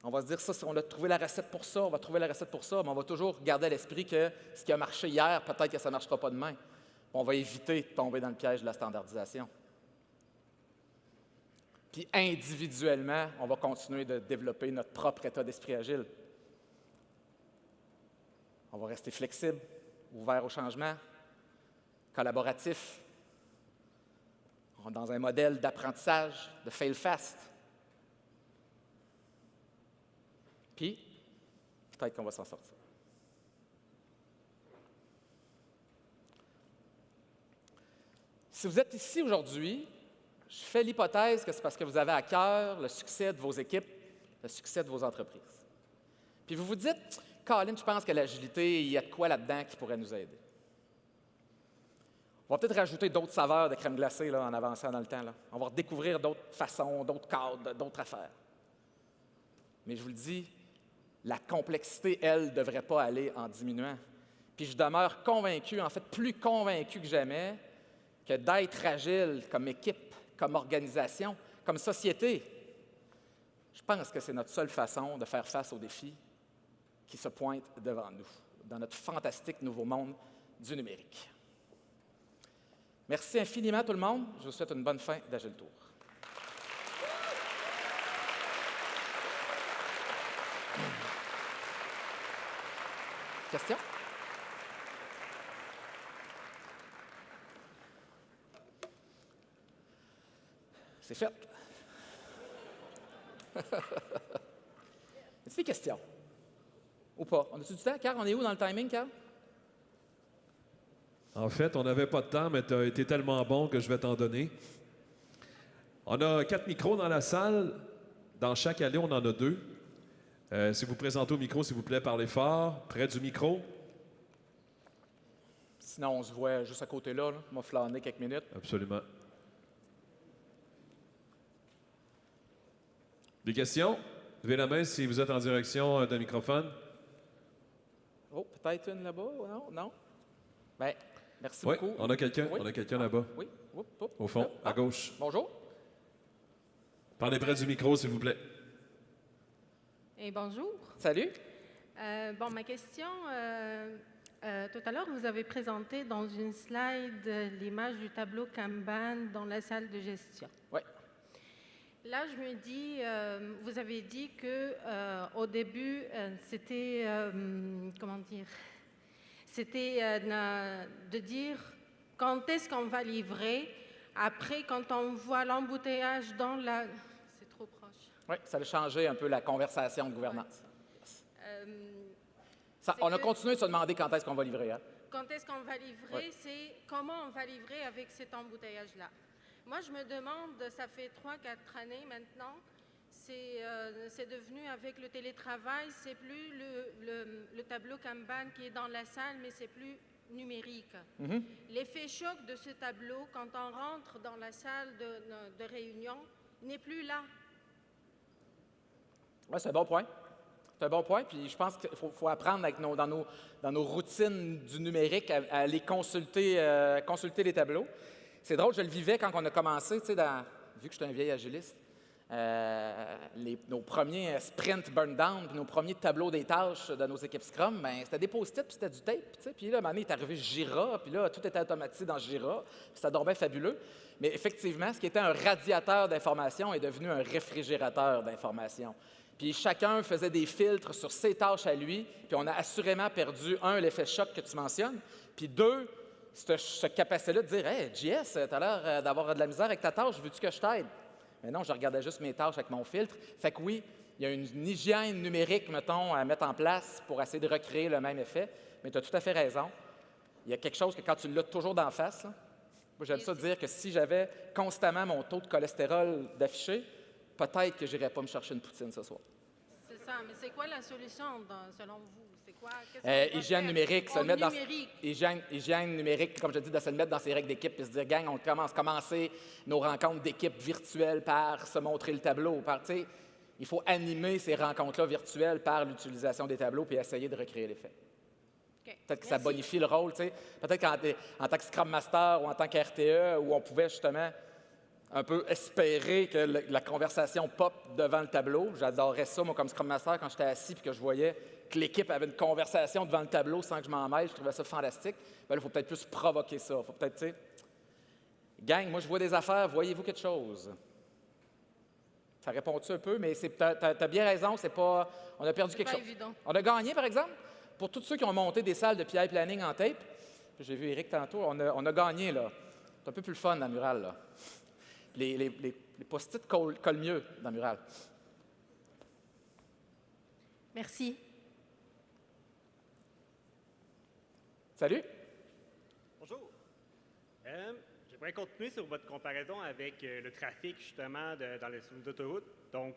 On va se dire, ça, si on a trouvé la recette pour ça, on va trouver la recette pour ça, mais on va toujours garder à l'esprit que ce qui a marché hier, peut-être que ça ne marchera pas demain. On va éviter de tomber dans le piège de la standardisation. Puis individuellement, on va continuer de développer notre propre état d'esprit agile. On va rester flexible, ouvert au changement, collaboratif. On est dans un modèle d'apprentissage, de fail fast. Puis, peut-être qu'on va s'en sortir. Si vous êtes ici aujourd'hui, je fais l'hypothèse que c'est parce que vous avez à cœur le succès de vos équipes, le succès de vos entreprises. Puis vous vous dites, Colin, je pense que l'agilité, il y a de quoi là-dedans qui pourrait nous aider. On va peut-être rajouter d'autres saveurs de crème glacée là, en avançant dans le temps. Là. On va redécouvrir d'autres façons, d'autres cadres, d'autres affaires. Mais je vous le dis, la complexité, elle, ne devrait pas aller en diminuant. Puis je demeure convaincu, en fait plus convaincu que jamais, que d'être agile comme équipe, comme organisation, comme société, je pense que c'est notre seule façon de faire face aux défis qui se pointent devant nous, dans notre fantastique nouveau monde du numérique. Merci infiniment tout le monde. Je vous souhaite une bonne fin d'Agile Tour. Question? C'est fait. Est-ce des questions? Ou pas? On a-tu du temps? Carl, on est où dans le timing, Carl? En fait, on n'avait pas de temps, mais tu as été tellement bon que je vais t'en donner. On a 4 micros dans la salle. Dans chaque allée, on en a 2. Si vous présentez au micro, s'il vous plaît, parlez fort, près du micro. Sinon, on se voit juste à côté là. On va flâner quelques minutes. Absolument. Des questions? Levez la main si vous êtes en direction d'un microphone. Oh, peut-être une là-bas? Non? Non? Bien, merci Oui, beaucoup. on a quelqu'un. Oui. On a quelqu'un là-bas. Oui. Au fond, à gauche. Bonjour. Parlez près du micro, s'il vous plaît. Et bonjour. Salut. Ma question, tout à l'heure, vous avez présenté dans une slide l'image du tableau Kanban dans la salle de gestion. Oui. Là, je me dis, vous avez dit que au début, c'était, c'était de dire quand est-ce qu'on va livrer. Après, quand on voit l'embouteillage dans la... C'est trop proche. Oui, ça a changé un peu la conversation de gouvernance. Ouais. On a continué de se demander quand est-ce qu'on va livrer. Hein? Quand est-ce qu'on va livrer, ouais. C'est comment on va livrer avec cet embouteillage-là. Moi, je me demande, ça fait 3-4 années maintenant, c'est devenu avec le télétravail, c'est plus le tableau Kanban qui est dans la salle, mais c'est plus numérique. Mm-hmm. L'effet choc de ce tableau, quand on rentre dans la salle de réunion, n'est plus là. Oui, c'est un bon point. C'est un bon point, puis je pense qu'il faut apprendre avec dans nos routines du numérique à aller consulter les tableaux. C'est drôle, je le vivais quand on a commencé, vu que je suis un vieil agiliste, nos premiers sprint burn down, puis nos premiers tableaux des tâches de nos équipes Scrum, c'était des post-it, puis c'était du tape, puis là, à un moment donné, est arrivé Jira, puis là, tout était automatisé dans Jira, puis ça dormait fabuleux. Mais effectivement, ce qui était un radiateur d'information est devenu un réfrigérateur d'information. Puis chacun faisait des filtres sur ses tâches à lui, puis on a assurément perdu, un, l'effet choc que tu mentionnes, puis deux, cette capacité-là de dire « Hey, JS, tu as l'air d'avoir de la misère avec ta tâche, veux-tu que je t'aide? » Mais non, je regardais juste mes tâches avec mon filtre. Fait que oui, il y a une hygiène numérique, mettons, à mettre en place pour essayer de recréer le même effet, mais tu as tout à fait raison. Il y a quelque chose que quand tu l'as toujours d'en face, là, moi j'aime ça dire que si j'avais constamment mon taux de cholestérol d'affiché, peut-être que je n'irais pas me chercher une poutine ce soir. C'est ça, mais c'est quoi la solution selon vous? C'est quoi? Qu'est-ce qu'on doit Hygiène faire? numérique, se Oh, mettre dans, numérique. hygiène numérique, comme je dis, de se le mettre dans ses règles d'équipe et se dire, gang, on commencer nos rencontres d'équipe virtuelles par se montrer le tableau. Par, il faut animer ces rencontres-là virtuelles par l'utilisation des tableaux puis essayer de recréer l'effet. OK. Peut-être que ça Merci. bonifie le rôle. Peut-être qu'en tant que Scrum Master ou en tant qu'RTE, où on pouvait justement un peu espérer que la conversation pop devant le tableau. J'adorais ça, moi, comme Scrum Master, quand j'étais assis et que je voyais que l'équipe avait une conversation devant le tableau sans que je m'en mêle. Je trouvais ça fantastique. Bien, il faut peut-être plus provoquer ça. Il faut peut-être, tu sais, gang, moi, je vois des affaires, voyez-vous quelque chose? Ça répond-tu un peu? Mais tu as bien raison, c'est pas... On a perdu quelque pas chose. évident. On a gagné, par exemple, pour tous ceux qui ont monté des salles de PI Planning en tape. J'ai vu Éric tantôt, on a gagné, là. C'est un peu plus le fun dans le mural, là. Les post-it collent mieux dans le mural. Merci. Salut! Bonjour. J'aimerais continuer sur votre comparaison avec le trafic, justement, dans les autoroutes. Donc,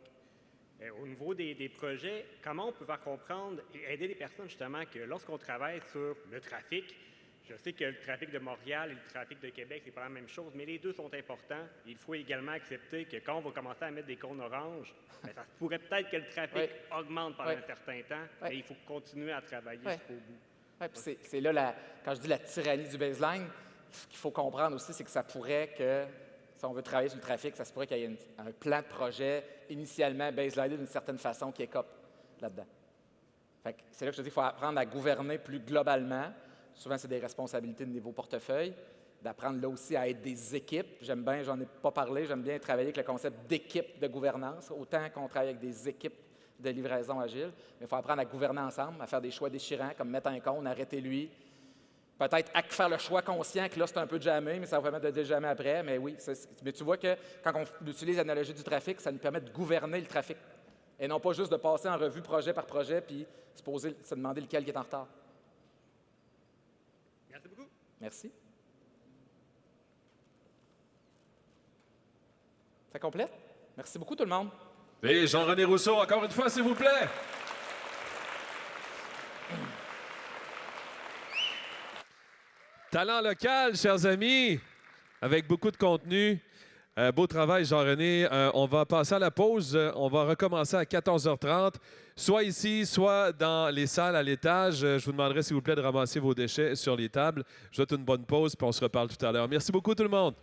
au niveau des projets, comment on peut faire comprendre et aider les personnes, justement, que lorsqu'on travaille sur le trafic, je sais que le trafic de Montréal et le trafic de Québec, c'est pas la même chose, mais les deux sont importants. Il faut également accepter que quand on va commencer à mettre des cônes oranges, bien, ça se pourrait peut-être que le trafic augmente pendant un certain temps, mais il faut continuer à travailler jusqu'au bout. Oui, puis c'est là, quand je dis la tyrannie du baseline, ce qu'il faut comprendre aussi, c'est que ça pourrait que, si on veut travailler sur le trafic, ça se pourrait qu'il y ait un plan de projet initialement baseliné d'une certaine façon qui écope là-dedans. Fait que c'est là que je te dis qu'il faut apprendre à gouverner plus globalement. Souvent, c'est des responsabilités de niveau portefeuille, d'apprendre là aussi à être des équipes. J'aime bien, j'en ai pas parlé, j'aime bien travailler avec le concept d'équipe de gouvernance, autant qu'on travaille avec des équipes de livraison agile. Mais il faut apprendre à gouverner ensemble, à faire des choix déchirants, comme mettre un cône, arrêter lui. Peut-être faire le choix conscient que là, c'est un peu jammé, mais ça va permettre de déjammer après. Mais oui, mais tu vois que quand on utilise l'analogie du trafic, ça nous permet de gouverner le trafic. Et non pas juste de passer en revue projet par projet puis se demander lequel qui est en retard. Merci beaucoup. Merci. Ça complète? Merci beaucoup, tout le monde. Et Jean-René Rousseau, encore une fois, s'il vous plaît. Talent local, chers amis, avec beaucoup de contenu. Beau travail, Jean-René. On va passer à la pause. On va recommencer à 14h30, soit ici, soit dans les salles à l'étage. Je vous demanderai, s'il vous plaît, de ramasser vos déchets sur les tables. Je vous souhaite une bonne pause, puis on se reparle tout à l'heure. Merci beaucoup, tout le monde.